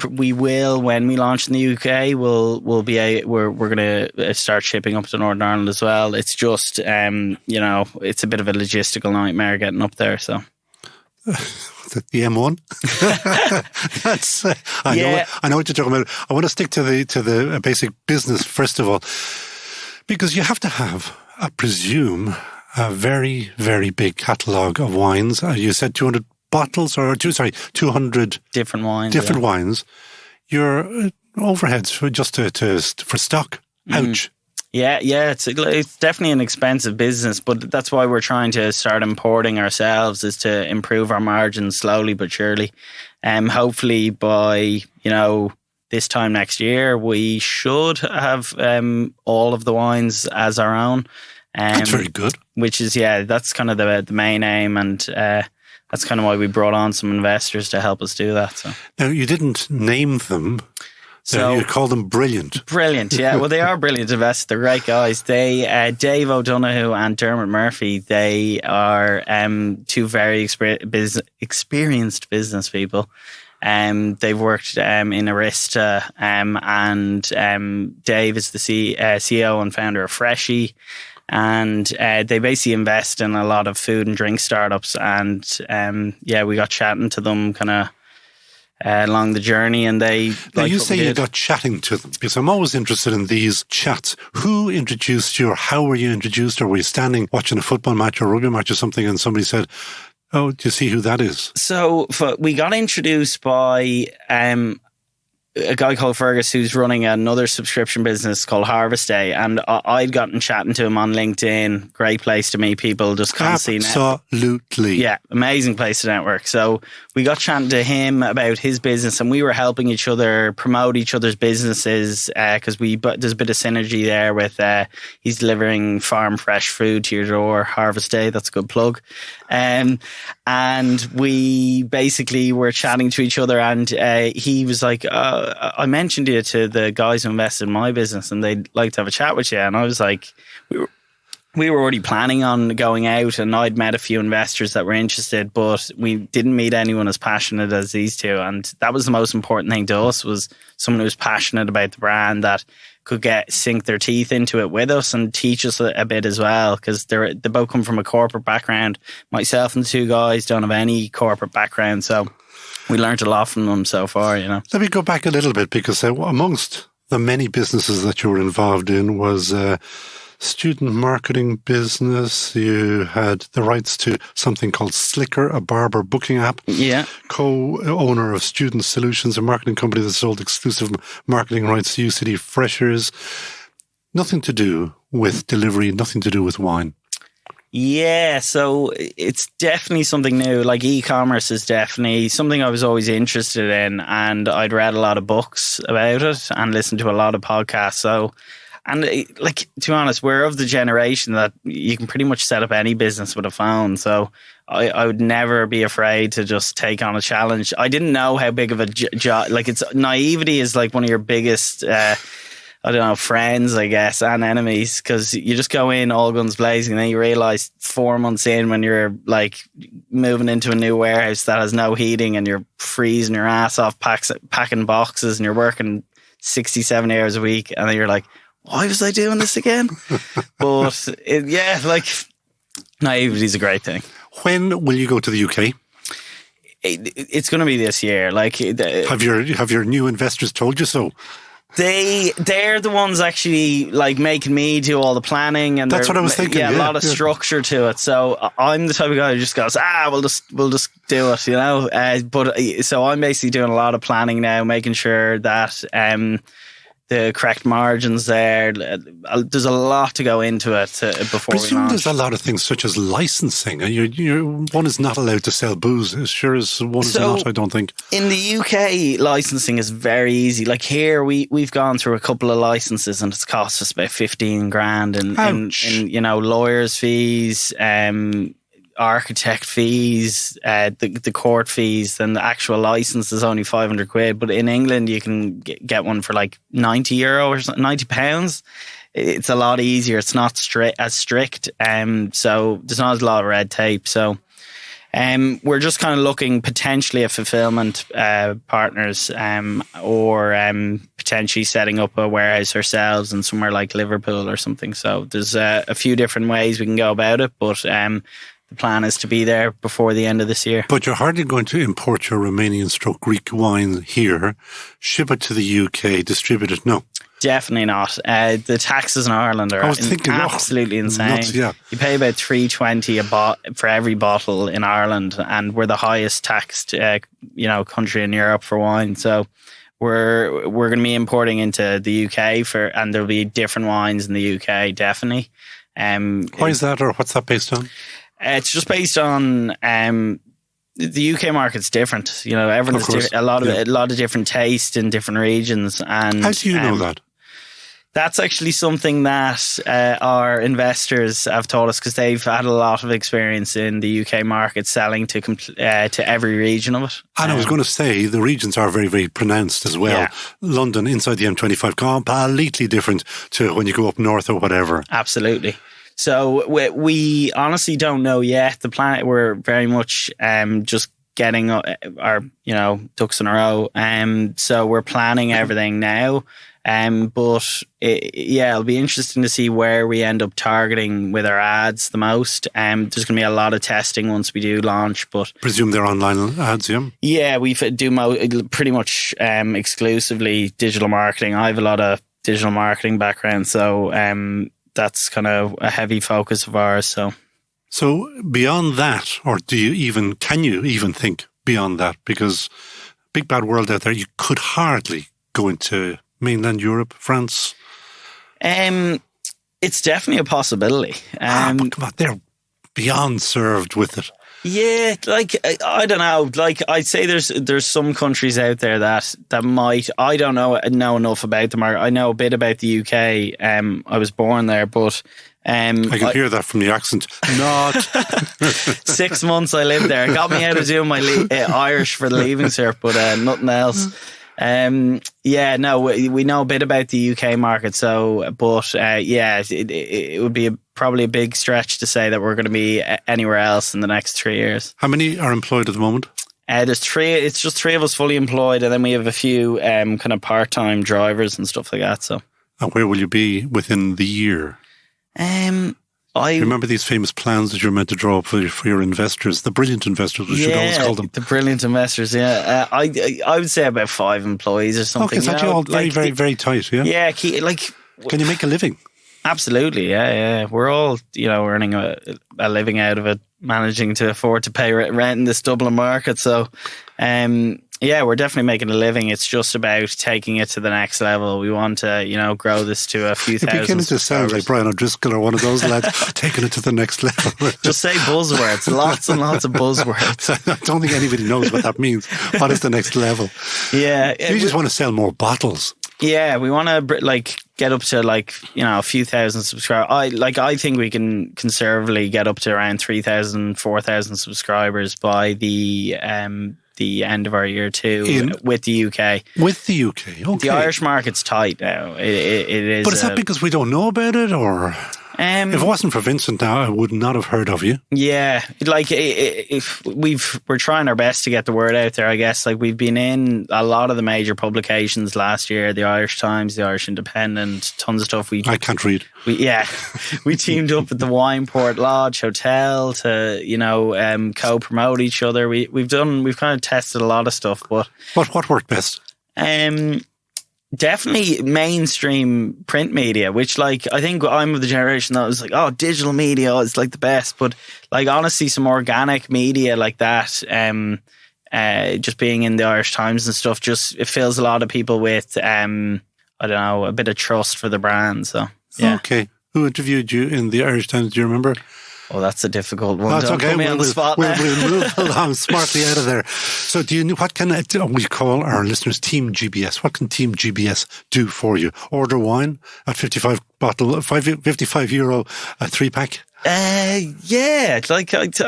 We will when we launch in the UK. We're going to start shipping up to Northern Ireland as well. It's just it's a bit of a logistical nightmare getting up there. So. The M1. That's I know what you're talking about. I want to stick to the basic business first of all, because you have to have, I presume, a very, very big catalogue of wines. You said 200 bottles, 200 different wines. Different wines. Your overheads for stock. Ouch. Yeah, it's definitely an expensive business, but that's why we're trying to start importing ourselves, is to improve our margins slowly but surely. Hopefully by this time next year, we should have all of the wines as our own. That's very good. Which is, that's kind of the main aim, and that's kind of why we brought on some investors to help us do that. So. Now, you didn't name them. So you call them brilliant. Brilliant, yeah. Well, they are brilliant investors. They're great guys. They, Dave O'Donoghue and Dermot Murphy, they are two very experienced business people. They've worked in Arista, and Dave is the CEO and founder of Freshie, and they basically invest in a lot of food and drink startups. And we got chatting to them kind of along the journey, and they. Now you say you got chatting to them, because I'm always interested in these chats. Who introduced you, or how were you introduced, or were you standing watching a football match or a rugby match or something, and somebody said, "Oh, do you see who that is?" So we got introduced by a guy called Fergus, who's running another subscription business called Harvest Day, and I'd gotten chatting to him on LinkedIn. Great place to meet people, just constantly. Absolutely. Yeah, amazing place to network. So we got chatting to him about his business, and we were helping each other promote each other's businesses, because there's a bit of synergy there with he's delivering farm fresh food to your door. Harvest Day, that's a good plug. And we basically were chatting to each other, and he was like, I mentioned you to the guys who invested in my business and they'd like to have a chat with you. And I was like, we were already planning on going out, and I'd met a few investors that were interested, but we didn't meet anyone as passionate as these two. And that was the most important thing to us, was someone who was passionate about the brand, that could sink their teeth into it with us and teach us a bit as well, because they both come from a corporate background. Myself and the two guys don't have any corporate background, so we learned a lot from them so far, you know. Let me go back a little bit, because amongst the many businesses that you were involved in was student marketing business. You had the rights to something called Slicker, a barber booking app. Yeah. Co-owner of Student Solutions, a marketing company that sold exclusive marketing rights to UCD freshers. Nothing to do with delivery, nothing to do with wine. Yeah, so it's definitely something new. Like, e-commerce is definitely something I was always interested in, and I'd read a lot of books about it and listened to a lot of podcasts. So, and like, to be honest, we're of the generation that you can pretty much set up any business with a phone. So I would never be afraid to just take on a challenge. I didn't know how big of a job, like, it's naivety is like one of your biggest, I don't know, friends, I guess, and enemies, because you just go in all guns blazing, and then you realise 4 months in, when you're like moving into a new warehouse that has no heating and you're freezing your ass off packing boxes, and you're working 67 hours a week, and then you're like, why was I doing this again? But like, naivety is a great thing. When will you go to the UK? It's going to be this year. Like, have your new investors told you so? They're the ones actually like making me do all the planning, and that's what I was thinking. Yeah, a lot of structure to it. So I'm the type of guy who just goes, we'll just do it, you know. But so I'm basically doing a lot of planning now, making sure that the correct margins there. There's a lot to go into it before we launch. There's a lot of things such as licensing. One is not allowed to sell booze, as sure as one is not, I don't think. In the UK, licensing is very easy. Like, here, we've gone through a couple of licenses, and it's cost us about 15 grand in you know, lawyers' fees, architect fees, the court fees, and the actual license is only 500 quid. But in England, you can get one for like €90 or something, £90. It's a lot easier. It's not as strict. So there's not a lot of red tape. So we're just kind of looking potentially at fulfillment partners, or potentially setting up a warehouse ourselves in somewhere like Liverpool or something. So there's a few different ways we can go about it, but the plan is to be there before the end of this year. But you're hardly going to import your Romanian/Greek wine here, ship it to the UK, distribute it? No. Definitely not. The taxes in Ireland are absolutely insane. Nuts, yeah. You pay about $3.20 for every bottle in Ireland, and we're the highest taxed country in Europe for wine. So we're going to be importing into the UK and there'll be different wines in the UK, definitely. Why is that, or what's that based on? It's just based on the UK market's different. You know, everyone's different, a lot of different taste in different regions. And how do you know that? That's actually something that our investors have taught us, because they've had a lot of experience in the UK market selling to every region of it. And I was going to say, the regions are very, very pronounced as well. Yeah. London, inside the M25, completely different to when you go up north or whatever. Absolutely. So we honestly don't know yet. The plan, we're very much just getting our ducks in a row. So we're planning everything now. But it'll be interesting to see where we end up targeting with our ads the most. There's going to be a lot of testing once we do launch. But presume they're online ads, yeah? Yeah, we do pretty much exclusively digital marketing. I have a lot of digital marketing background, so that's kind of a heavy focus of ours. So beyond that, or can you even think beyond that? Because big bad world out there, you could hardly go into mainland Europe, France. It's definitely a possibility. But come on, they're beyond served with it. Yeah, like, I don't know. Like, I'd say there's some countries out there that might. I don't know enough about the market. I know a bit about the UK. I was born there, but I can hear that from the accent. Not 6 months I lived there. It got me out of doing my Irish for the leaving cert, but nothing else. We know a bit about the UK market. So, but it would be probably a big stretch to say that we're going to be anywhere else in the next 3 years. How many are employed at the moment? There's 3. It's just 3 of us fully employed, and then we have a few kind of part-time drivers and stuff like that. So, and where will you be within the year? I remember these famous plans that you're meant to draw up for your investors, the brilliant investors, we should always call them. The brilliant investors, yeah. I would say about 5 employees or something. Okay, so actually all very, very, very tight, yeah? Yeah, can you make a living? Absolutely, yeah. We're all, earning a living out of it, managing to afford to pay rent in this Dublin market. So, we're definitely making a living. It's just about taking it to the next level. We want to, grow this to a few thousand. You're beginning to sound like Brian O'Driscoll or one of those lads taking it to the next level. Just say buzzwords, lots and lots of buzzwords. I don't think anybody knows what that means. What is the next level? Yeah. You just want to sell more bottles. Yeah, we want to get up to a few thousand subscribers. I think we can conservatively get up to around 3,000, 4,000 subscribers by the end of our year 2 with the UK. With the UK, okay. The Irish market's tight now. It is. But is that because we don't know about it, or? If it wasn't for Vincent now, I would not have heard of you. Yeah, we're trying our best to get the word out there, I guess. We've been in a lot of the major publications last year, the Irish Times, the Irish Independent, tons of stuff. I can't read. We teamed up with the Wineport Lodge Hotel to, co-promote each other. We've kind of tested a lot of stuff, but what worked best? Definitely mainstream print media, which I think I'm of the generation that was digital media is the best, but honestly some organic media like that, just being in the Irish Times and stuff, just it fills a lot of people with a bit of trust for the brand. So yeah. Okay. Who interviewed you in the Irish Times? Do you remember? Oh, that's a difficult one. That's okay. We'll move along smartly out of there. So what can we call our listeners Team GBS? What can Team GBS do for you? Order wine at €55 a 3-pack? Yeah, I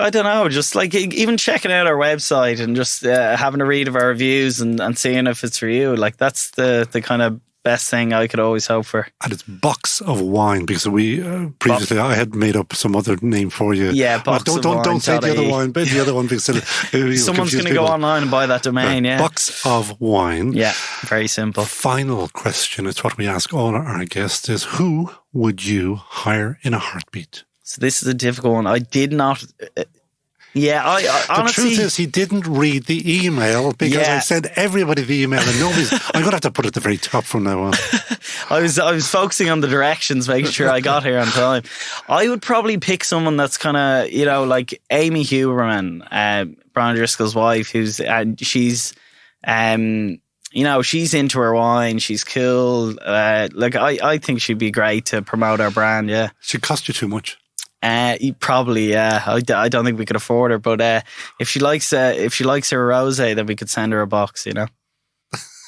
don't know, just even checking out our website and just having a read of our reviews and seeing if it's for you. That's the kind of best thing I could always hope for. And it's Box of Wine, because we previously I had made up some other name for you. Yeah, Box of Wine. Don't say the other wine, but the other one, because someone's going to go online and buy that domain. Yeah, Box of Wine. Yeah, very simple. Final question. It's what we ask all our guests: is who would you hire in a heartbeat? So this is a difficult one. I did not. I honestly... The truth is, he didn't read the email because I sent everybody the email, and nobody's... I'm going to have to put it at the very top from now on. I was focusing on the directions, making sure I got here on time. I would probably pick someone that's kind of, like Amy Huberman, Brian Driscoll's wife, she's she's into her wine. She's cool. I think she'd be great to promote our brand. Yeah, she'd cost you too much. Probably, yeah. I don't think we could afford her, but if she likes her rosé, then we could send her a box.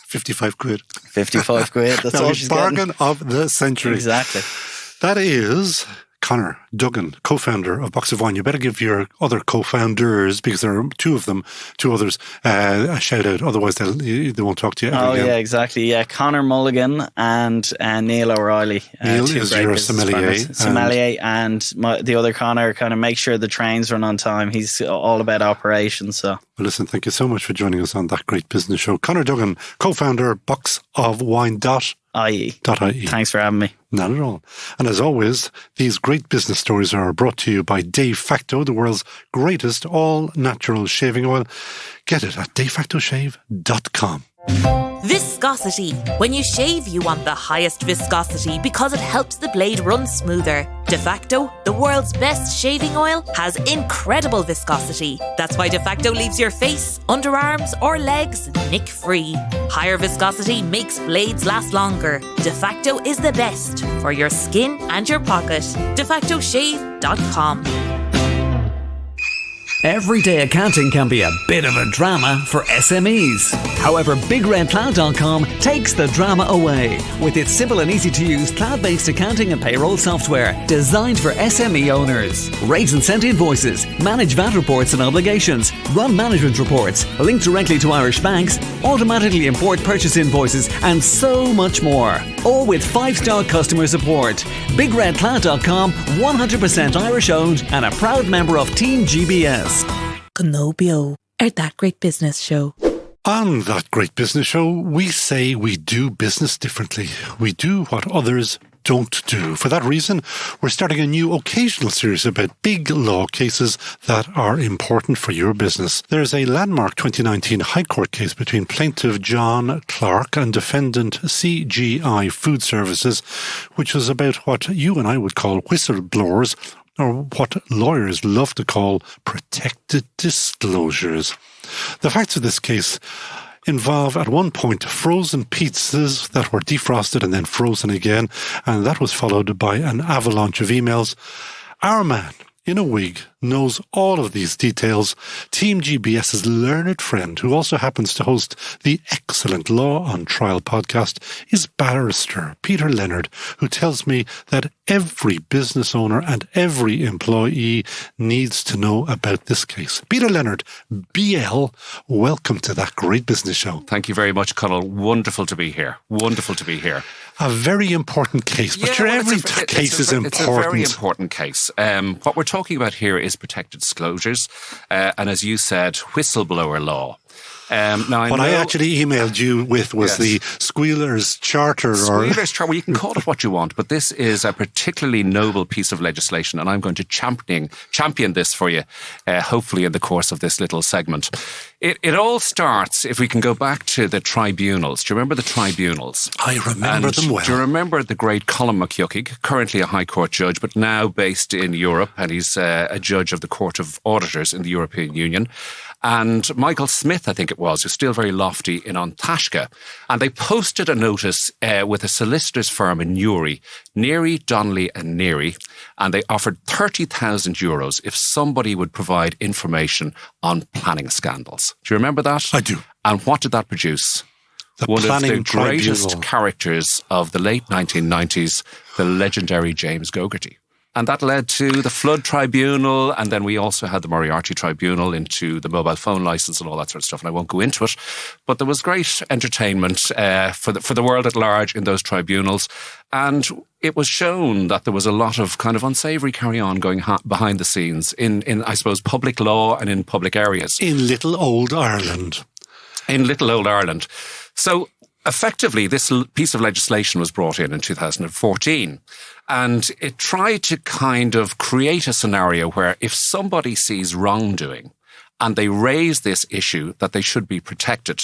55 quid. 55 quid. That's all she's getting. Bargain of the century. Exactly. That is Conor Duggan, co-founder of Box of Wine. You better give your other co-founders, because there are 2 of them, 2 others, a shout out. Otherwise, they won't talk to you ever again. Yeah, exactly. Yeah, Conor Mulligan and Neil O'Reilly. Neil is your sommelier. And the other Conor kind of makes sure the trains run on time. He's all about operations. So. Well, listen, thank you so much for joining us on That Great Business Show. Conor Duggan, co-founder, boxofwine.ie. Thanks for having me. Not at all. And as always, these great business stories are brought to you by De Facto, the world's greatest all-natural shaving oil. Get it at defactoshave.com. Viscosity. When you shave, you want the highest viscosity because it helps the blade run smoother. De Facto, the world's best shaving oil, has incredible viscosity. That's why De Facto leaves your face, underarms or legs nick-free. Higher viscosity makes blades last longer. De Facto is the best for your skin and your pocket. defactoshave.com. Everyday accounting can be a bit of a drama for SMEs. However, BigRedCloud.com takes the drama away with its simple and easy to use cloud-based accounting and payroll software designed for SME owners. Raise and send invoices, manage VAT reports and obligations, run management reports, link directly to Irish banks, automatically import purchase invoices, and so much more. All with 5-star customer support. BigRedCloud.com, 100% Irish owned and a proud member of Team GBS. Conobio, That Great Business Show. On That Great Business Show, we say we do business differently. We do what others don't do. For that reason, we're starting a new occasional series about big law cases that are important for your business. There's a landmark 2019 High Court case between plaintiff John Clark and defendant CGI Food Services, which was about what you and I would call whistleblowers, or what lawyers love to call protected disclosures. The facts of this case involve, at one point, frozen pizzas that were defrosted and then frozen again, and that was followed by an avalanche of emails. Our man in a wig knows all of these details. Team GBS's learned friend, who also happens to host the excellent Law on Trial podcast, is barrister Peter Leonard, who tells me that every business owner and every employee needs to know about this case. Peter Leonard, BL, welcome to That Great Business Show. Thank you very much, Conor. Wonderful to be here. Wonderful to be here. A very important case, but every case is important. It's a very important case. What we're talking about here is protected disclosures, and as you said, whistleblower law. What I actually emailed you with was the Squealers Charter. Squealers Charter, well, you can call it what you want, but this is a particularly noble piece of legislation, and I'm going to champion this for you, hopefully in the course of this little segment. It all starts, if we can go back to the tribunals. Do you remember the tribunals? I remember them well. Do you remember the great Colin McCuick, currently a High Court judge, but now based in Europe, and he's a judge of the Court of Auditors in the European Union? And Michael Smith, I think it was, who's still very lofty in Antashka. And they posted a notice with a solicitor's firm in Newry, Neary, Donnelly and Neary, and they offered €30,000 if somebody would provide information on planning scandals. Do you remember that? I do. And what did that produce? One of the greatest characters of the late 1990s, the legendary James Gogarty. And that led to the Flood Tribunal, and then we also had the Moriarty Tribunal into the mobile phone licence and all that sort of stuff, and I won't go into it. But there was great entertainment for the world at large in those tribunals, and it was shown that there was a lot of kind of unsavoury carry-on going behind the scenes in, I suppose, public law and in public areas. In little old Ireland. In little old Ireland. So effectively, this piece of legislation was brought in 2014. And it tried to kind of create a scenario where if somebody sees wrongdoing and they raise this issue, that they should be protected.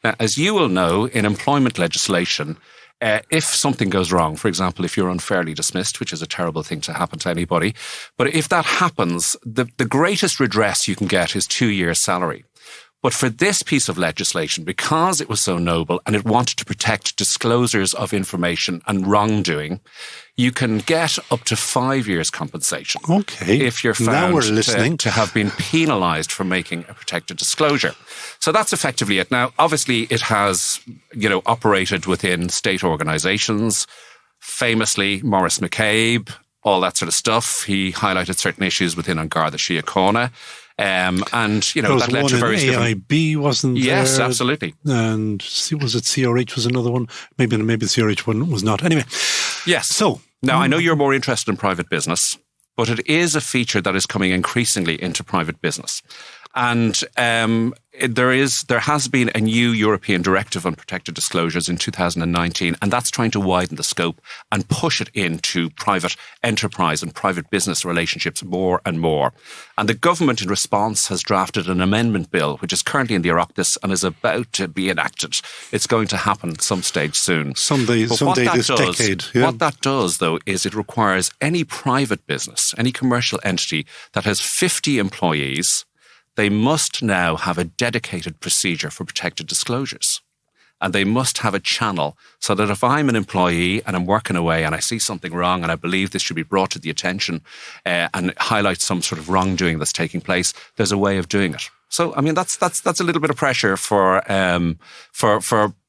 Now, as you will know, in employment legislation, if something goes wrong, for example, if you're unfairly dismissed, which is a terrible thing to happen to anybody, but if that happens, the greatest redress you can get is 2 years' salary. But for this piece of legislation, because it was so noble and it wanted to protect disclosures of information and wrongdoing, you can get up to 5 years compensation. Okay. If you're found to have been penalised for making a protected disclosure. So that's effectively it. Now, obviously, it has, operated within state organisations. Famously, Maurice McCabe, all that sort of stuff. He highlighted certain issues within An Garda Síochána. That led to various different... AIB, wasn't there? Yes, absolutely. And was it CRH was another one? Maybe the CRH one was not. Anyway. Yes. So now I know you're more interested in private business, but it is a feature that is coming increasingly into private business. And there has been a new European directive on protected disclosures in 2019, and that's trying to widen the scope and push it into private enterprise and private business relationships more and more. And the government, in response, has drafted an amendment bill, which is currently in the Oireachtas and is about to be enacted. It's going to happen some stage soon. Someday this decade. Yeah. What that does, though, is it requires any private business, any commercial entity that has 50 employees, they must now have a dedicated procedure for protected disclosures. and they must have a channel so that if I'm an employee and I'm working away and I see something wrong and I believe this should be brought to the attention and highlight some sort of wrongdoing that's taking place, there's a way of doing it. So, I mean, that's a little bit of pressure for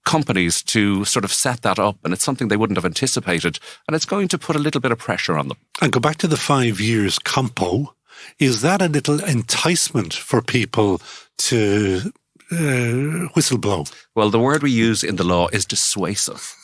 companies to sort of set that up, and it's something they wouldn't have anticipated, and it's going to put a little bit of pressure on them. And go back to the 5 years compo. Is that a little enticement for people to whistleblow? Well, the word we use in the law is dissuasive.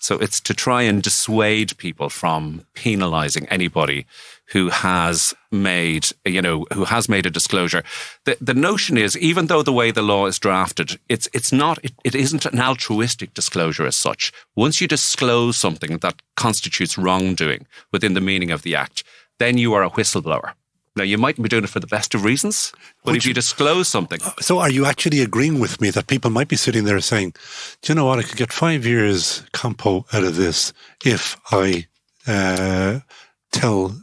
So it's to try and dissuade people from penalising anybody who has made a disclosure. The notion is, even though the way the law is drafted, it isn't an altruistic disclosure as such. Once you disclose something that constitutes wrongdoing within the meaning of the Act, then you are a whistleblower. Now, you mightn't be doing it for the best of reasons, but if you disclose something... So are you actually agreeing with me that people might be sitting there saying, do you know what, I could get 5 years compo out of this if I tell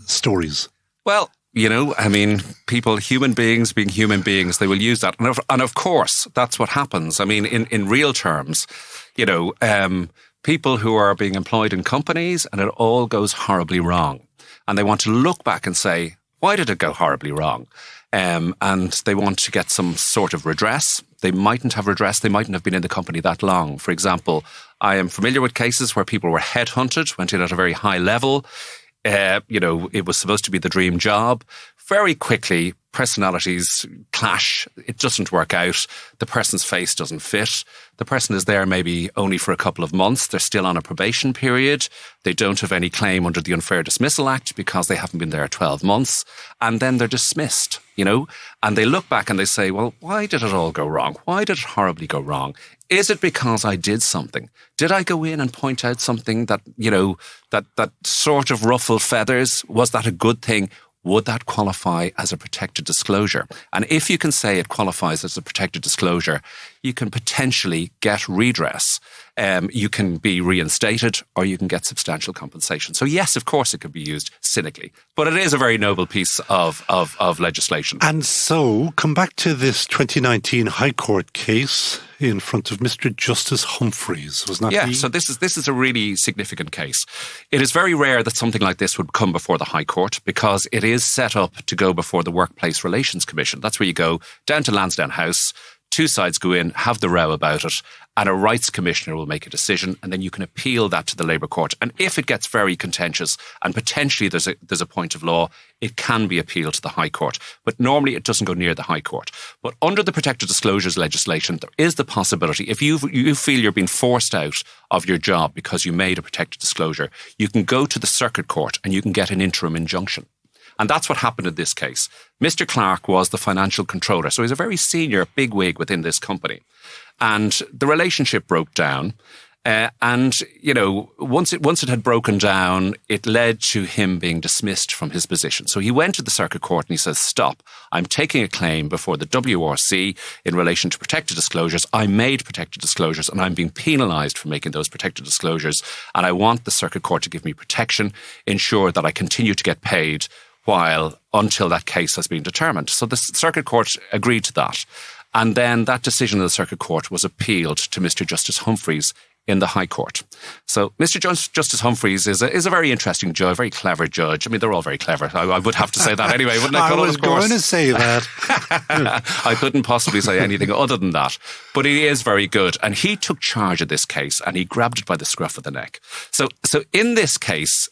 stories? Well, human beings being human beings, they will use that. And of course, that's what happens. I mean, in real terms, people who are being employed in companies and it all goes horribly wrong. And they want to look back and say, why did it go horribly wrong? And they want to get some sort of redress. They mightn't have redress. They mightn't have been in the company that long. For example, I am familiar with cases where people were headhunted, went in at a very high level. It was supposed to be the dream job. Very quickly, personalities clash. It doesn't work out. The person's face doesn't fit. The person is there maybe only for a couple of months. They're still on a probation period. They don't have any claim under the Unfair Dismissal Act because they haven't been there 12 months. And then they're dismissed, and they look back and they say, well, why did it all go wrong? Why did it horribly go wrong? Is it because I did something? Did I go in and point out something that, that sort of ruffled feathers? Was that a good thing? Would that qualify as a protected disclosure? And if you can say it qualifies as a protected disclosure, you can potentially get redress. You can be reinstated or you can get substantial compensation. So yes, of course it could be used cynically, but it is a very noble piece of legislation. And so come back to this 2019 High Court case in front of Mr. Justice Humphreys, wasn't that? Yeah, so this is a really significant case. It is very rare that something like this would come before the High Court because it is set up to go before the Workplace Relations Commission. That's where you go down to Lansdowne House, two sides go in, have the row about it, and a rights commissioner will make a decision, and then you can appeal that to the Labour Court. And if it gets very contentious and potentially there's a point of law, it can be appealed to the High Court. But normally it doesn't go near the High Court. But under the protected disclosures legislation, there is the possibility, if you feel you're being forced out of your job because you made a protected disclosure, you can go to the Circuit Court and you can get an interim injunction. And that's what happened in this case. Mr. Clark was the financial controller, so he's a very senior bigwig within this company. And the relationship broke down. Once it had broken down, it led to him being dismissed from his position. So he went to the Circuit Court and he says, stop, I'm taking a claim before the WRC in relation to protected disclosures. I made protected disclosures and I'm being penalised for making those protected disclosures. And I want the Circuit Court to give me protection, ensure that I continue to get paid until that case has been determined. So the Circuit Court agreed to that. And then that decision of the Circuit Court was appealed to Mr. Justice Humphreys in the High Court. So Mr. Justice Humphreys is a very interesting judge, very clever judge. I mean, they're all very clever. I would have to say that anyway, wouldn't I? I was going to say that. I couldn't possibly say anything other than that. But he is very good. And he took charge of this case and he grabbed it by the scruff of the neck. So in this case,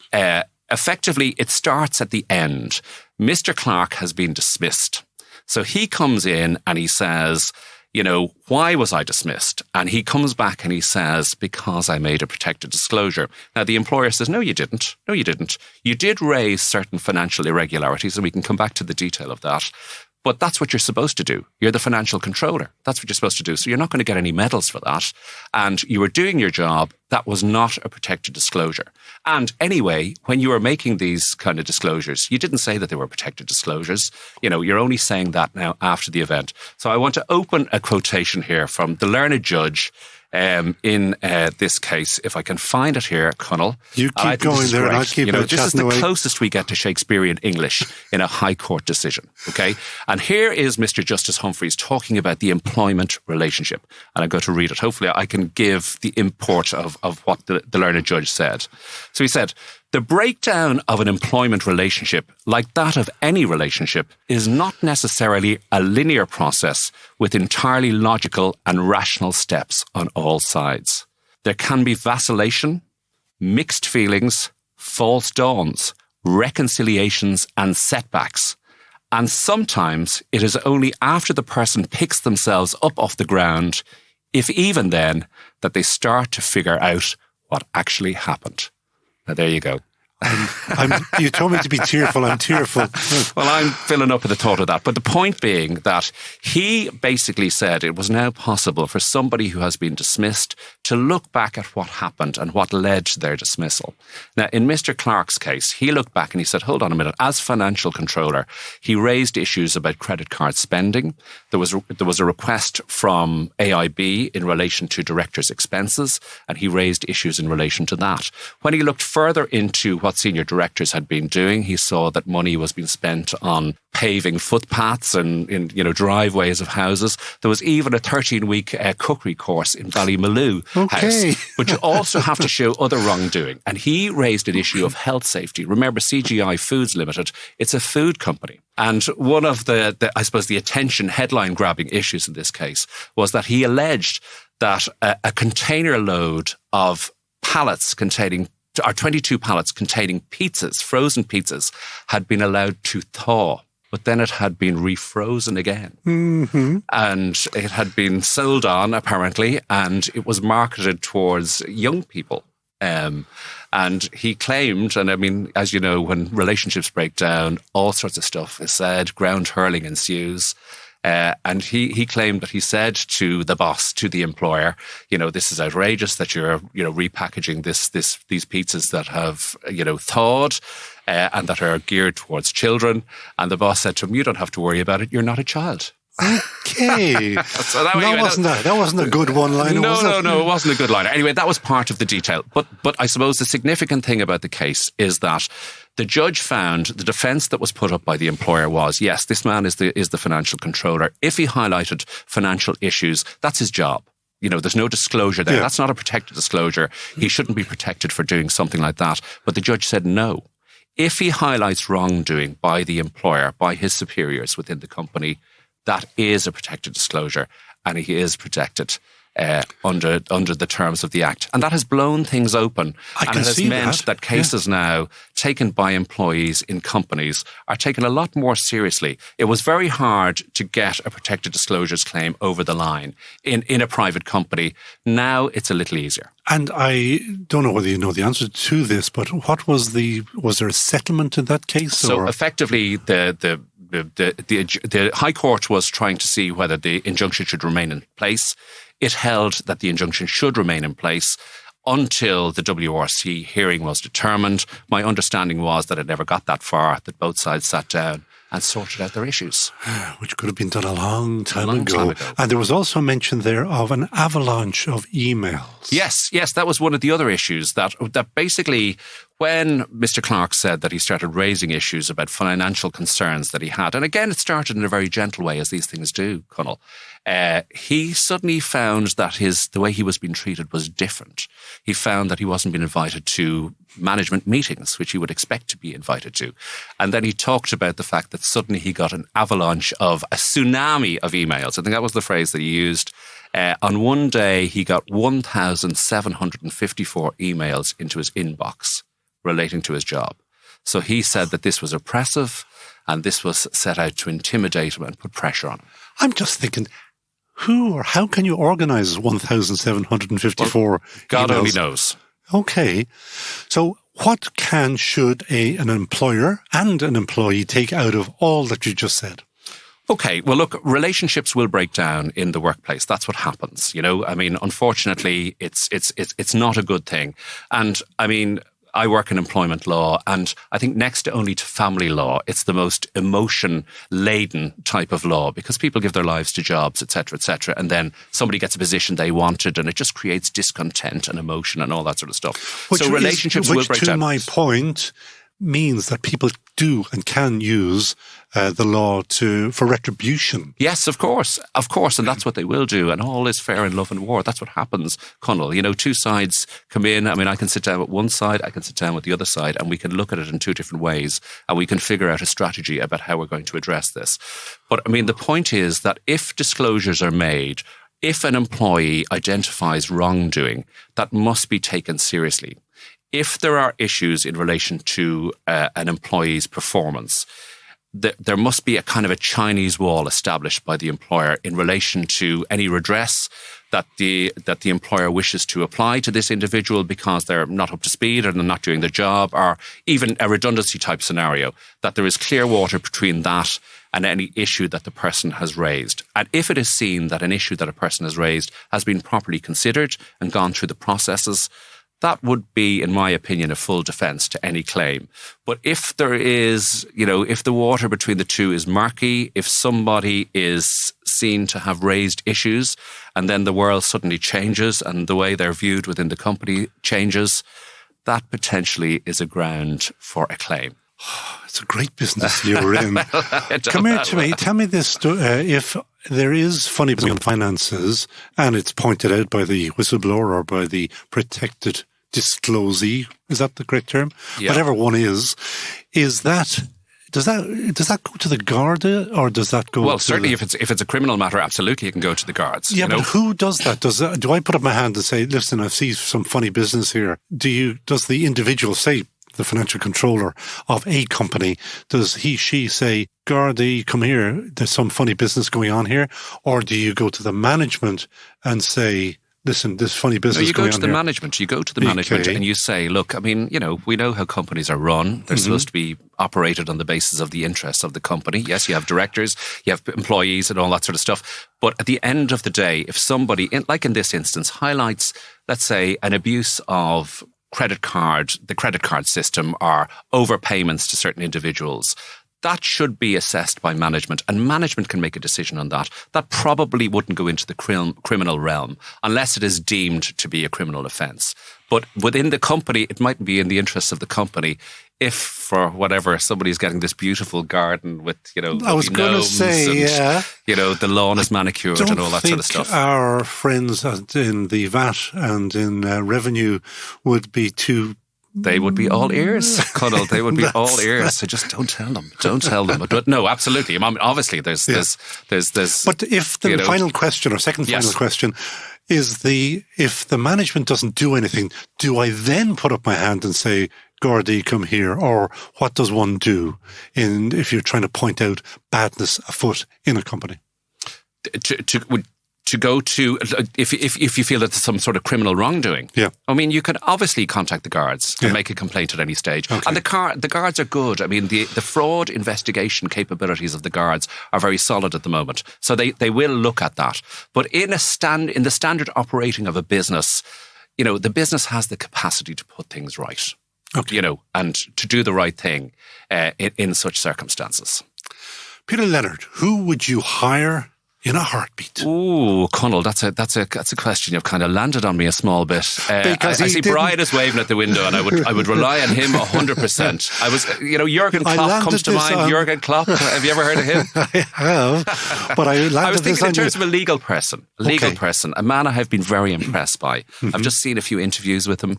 effectively, it starts at the end. Mr. Clark has been dismissed. So he comes in and he says, why was I dismissed? And he comes back and he says, because I made a protected disclosure. Now, the employer says, no, you didn't. No, you didn't. You did raise certain financial irregularities, and we can come back to the detail of that. But that's what you're supposed to do. You're the financial controller. That's what you're supposed to do. So you're not going to get any medals for that. And you were doing your job. That was not a protected disclosure. And anyway, when you were making these kind of disclosures, you didn't say that they were protected disclosures. You're only saying that now after the event. So I want to open a quotation here from the learned judge, in this case. If I can find it here, Conall. You keep going there and I'll keep this is the away. closest we get to Shakespearean English in a High Court decision, okay? And here is Mr. Justice Humphreys talking about the employment relationship. And I'm going to read it. Hopefully I can give the import of what the learned judge said. So he said, the breakdown of an employment relationship, like that of any relationship, is not necessarily a linear process with entirely logical and rational steps on all sides. There can be vacillation, mixed feelings, false dawns, reconciliations and setbacks. And sometimes it is only after the person picks themselves up off the ground, if even then, that they start to figure out what actually happened. Now, there you go. You told me to be tearful. I'm tearful. Well, I'm filling up with the thought of that. But the point being that he basically said it was now possible for somebody who has been dismissed to look back at what happened and what led to their dismissal. Now, in Mr. Clark's case, he looked back and he said, hold on a minute, as financial controller, he raised issues about credit card spending. There was a request from AIB in relation to directors' expenses, and he raised issues in relation to that. When he looked further into what senior directors had been doing, he saw that money was being spent on paving footpaths and in driveways of houses. There was even a 13-week cookery course in Ballymaloe House. But you also have to show other wrongdoing. And he raised an issue of health safety. Remember, CGI Foods Limited, it's a food company. And one of the I suppose, the attention headline-grabbing issues in this case was that he alleged that a container load of pallets containing 22 pallets containing pizzas, frozen pizzas, had been allowed to thaw, but then it had been refrozen again. Mm-hmm. And it had been sold on, apparently, and it was marketed towards young people. And he claimed, and I mean, as you know, when relationships break down, all sorts of stuff is said, ground hurling ensues. And he claimed that he said to the boss, to the employer, this is outrageous that you're, repackaging these pizzas that have, thawed and that are geared towards children. And the boss said to him, you don't have to worry about it. You're not a child. Okay. So that wasn't a good one-liner, was it? No, it wasn't a good liner. Anyway, that was part of the detail. But I suppose the significant thing about the case is that the judge found the defence that was put up by the employer was, yes, this man is the financial controller. If he highlighted financial issues, that's his job. There's no disclosure there. Yeah. That's not a protected disclosure. He shouldn't be protected for doing something like that. But the judge said no. If he highlights wrongdoing by the employer, by his superiors within the company, that is a protected disclosure, and he is protected under the terms of the Act. And that has blown things open. And it has meant that cases now taken by employees in companies are taken a lot more seriously. It was very hard to get a protected disclosures claim over the line in a private company. Now it's a little easier. And I don't know whether you know the answer to this, but was there a settlement in that case? So effectively, the High Court was trying to see whether the injunction should remain in place. It held that the injunction should remain in place until the WRC hearing was determined. My understanding was that it never got that far, that both sides sat down and sorted out their issues. Which could have been done a long time ago. And there was also mention there of an avalanche of emails. Yes, that was one of the other issues that basically when Mr. Clark said that he started raising issues about financial concerns that he had, and again, it started in a very gentle way, as these things do, Conall, he suddenly found that the way he was being treated was different. He found that he wasn't being invited to management meetings, which he would expect to be invited to. And then he talked about the fact that suddenly he got a tsunami of emails. I think that was the phrase that he used. On one day, he got 1,754 emails into his inbox relating to his job. So he said that this was oppressive and this was set out to intimidate him and put pressure on him. I'm just thinking, who or how can you organise 1,754 God emails? Only knows. Okay. So what should an employer and an employee take out of all that you just said? Okay, well, look, relationships will break down in the workplace. That's what happens. I mean, unfortunately, it's not a good thing. And I mean, I work in employment law, and I think next to only to family law, it's the most emotion-laden type of law because people give their lives to jobs, etc., and then somebody gets a position they wanted, and it just creates discontent and emotion and all that sort of stuff. So relationships will break down. To my point, means that people do and can use the law for retribution. Yes, of course, and that's what they will do. And all is fair in love and war. That's what happens, Conal. You know, two sides come in. I mean, I can sit down with one side, I can sit down with the other side, and we can look at it in two different ways, and we can figure out a strategy about how we're going to address this. But I mean, the point is that if disclosures are made, if an employee identifies wrongdoing, that must be taken seriously. If there are issues in relation to an employee's performance, there must be a kind of a Chinese wall established by the employer in relation to any redress that the employer wishes to apply to this individual because they're not up to speed or they're not doing their job, or even a redundancy type scenario, that there is clear water between that and any issue that the person has raised. And if it is seen that an issue that a person has raised has been properly considered and gone through the processes, that would be, in my opinion, a full defence to any claim. But if there is, you know, if the water between the two is murky, if somebody is seen to have raised issues and then the world suddenly changes and the way they're viewed within the company changes, that potentially is a ground for a claim. It's a great business you're in. Come here to me. Tell me this. If there is funny business on finances and it's pointed out by the whistleblower or by the protected disclosee, is that the correct term? Yeah. Whatever one is that... Does that go to the Garda or does that go? Well, certainly if it's a criminal matter, absolutely it can go to the guards. Yeah, you know? But who does that? Do I put up my hand and say, "Listen, I see some funny business here"? Does the individual say, the financial controller of a company, does she say, "Garda, come here, there's some funny business going on here"? Or do you go to the management and say, "Listen, this funny business going on here"? You go to the management. You go to the management and you say, "Look, I mean, you know, we know how companies are run. They're supposed to be operated on the basis of the interests of the company. Yes, you have directors, you have employees and all that sort of stuff. But at the end of the day, if somebody, like in this instance, highlights, let's say, an abuse of the credit card system or overpayments to certain individuals, that should be assessed by management, and management can make a decision on that. That probably wouldn't go into the criminal realm unless it is deemed to be a criminal offence. But within the company, it might be in the interests of the company if, for whatever, somebody's getting this beautiful garden with, you know, I was going to say, and, yeah, you know, the lawn is manicured and all that sort of stuff. Our friends in the VAT and in revenue would be too. They would be all ears, Conal. They would be all ears. So just don't tell them. Don't tell them. But no, absolutely. I mean, obviously, there's. But if the final question or second final question is if the management doesn't do anything, do I then put up my hand and say, "Gardaí, come here"? Or what does one do if you're trying to point out badness afoot in a company? To go to, if you feel that there's some sort of criminal wrongdoing, I mean, you can obviously contact the guards and make a complaint at any stage. Okay. And the guards are good. I mean, the fraud investigation capabilities of the guards are very solid at the moment, so they will look at that. But in the standard operating of a business, you know, the business has the capacity to put things right, you know, and to do the right thing in such circumstances. Peter Leonard, who would you hire in a heartbeat? Ooh, Conal, that's a question you've kind of landed on me a small bit. Because I see Brian is waving at the window, and I would rely on him 100%. I was, you know, Jurgen Klopp comes to mind. Jurgen Klopp, have you ever heard of him? I have, but I was thinking in terms of a legal person, a man I have been very impressed by. I've just seen a few interviews with him.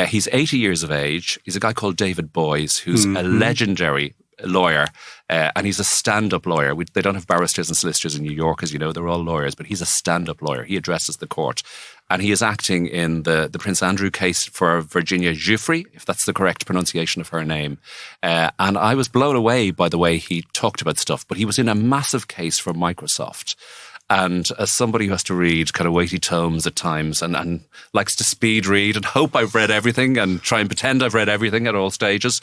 He's 80 years of age. He's a guy called David Boyes, who's a legendary lawyer, and he's a stand-up lawyer. They don't have barristers and solicitors in New York, as you know. They're all lawyers, but he's a stand-up lawyer. He addresses the court, and he is acting in the Prince Andrew case for Virginia Giuffre, if that's the correct pronunciation of her name. And I was blown away by the way he talked about stuff, but he was in a massive case for Microsoft. And as somebody who has to read kind of weighty tomes at times and likes to speed read and hope I've read everything and try and pretend I've read everything at all stages,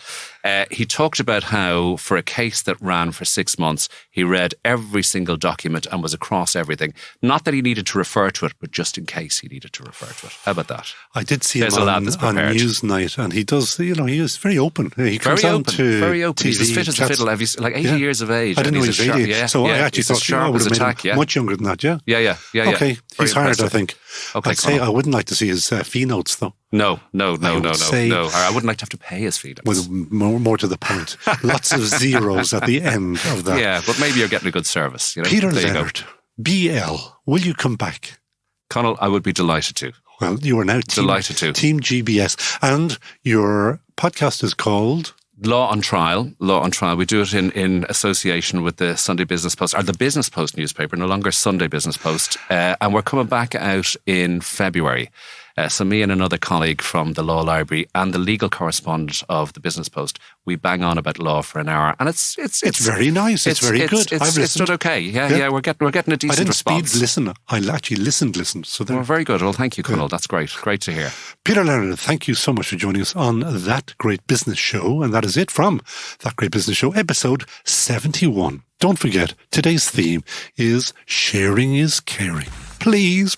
he talked about how for a case that ran for 6 months, he read every single document and was across everything. Not that he needed to refer to it, but just in case he needed to refer to it. How about that? I did see him on Newsnight, and he does, he is very open. He comes very on open, to very open. TV, He's as fit as a fiddle. He's like 80 years of age. I didn't know he was 80. I actually he's thought as sharp I would as have a made tack, him much younger than that, yeah? Yeah. Okay, he's hired, I think. Okay, I'd say I wouldn't like to see his fee notes, though. No. I wouldn't like to have to pay his fee notes. With more to the point. Lots of zeros at the end of that. Yeah, but maybe you're getting a good service. You know? Peter Leonard, BL, will you come back? Connell, I would be delighted to. Well, you are now delighted to. Team GBS, and your podcast is called Law on Trial. We do it in association with the Sunday Business Post, or the Business Post newspaper, no longer Sunday Business Post. And we're coming back out in February. So me and another colleague from the Law Library and the legal correspondent of the Business Post, we bang on about law for an hour, and it's very nice. It's very good. It's stood okay. Yeah. We're getting a decent response. I didn't speed listen. I actually listened. So well, very good. Well, thank you, Conal. That's great. Great to hear. Peter Leonard, thank you so much for joining us on That Great Business Show, and that is it from That Great Business Show, episode 71. Don't forget, today's theme is sharing is caring. Please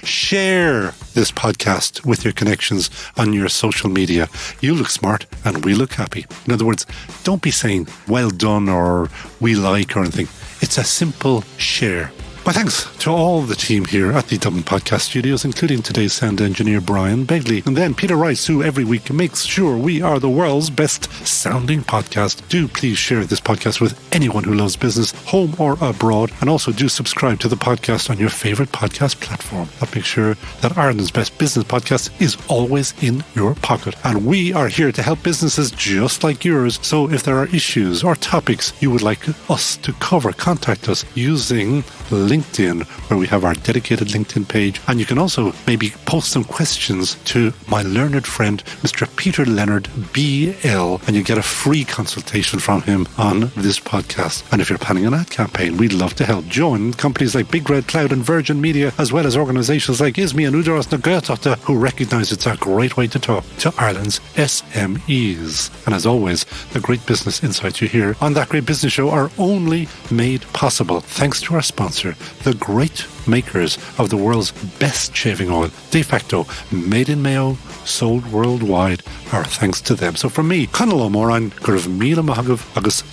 share this podcast with your connections on your social media. You look smart and we look happy. In other words, don't be saying well done or we like or anything. It's a simple share. My thanks to all the team here at the Dublin Podcast Studios, including today's sound engineer Brian Begley, and then Peter Rice, who every week makes sure we are the world's best sounding podcast. Do please share this podcast with anyone who loves business, home or abroad, and also do subscribe to the podcast on your favourite podcast platform. That makes sure that Ireland's best business podcast is always in your pocket. And we are here to help businesses just like yours. So if there are issues or topics you would like us to cover, contact us using LinkedIn, where we have our dedicated LinkedIn page. And you can also maybe post some questions to my learned friend, Mr. Peter Leonard, BL, and you get a free consultation from him on this podcast. And if you're planning an ad campaign, we'd love to help. Join companies like Big Red Cloud and Virgin Media, as well as organisations like ISME and Udaros na Gaeltachta, who recognise it's a great way to talk to Ireland's SMEs. And as always, the great business insights you hear on That Great Business Show are only made possible thanks to our sponsor, the great makers of the world's best shaving oil, De Facto, made in Mayo, sold worldwide. Our thanks to them. So from me, Conal O'Moran, Gurv Mila Mahagav, Agus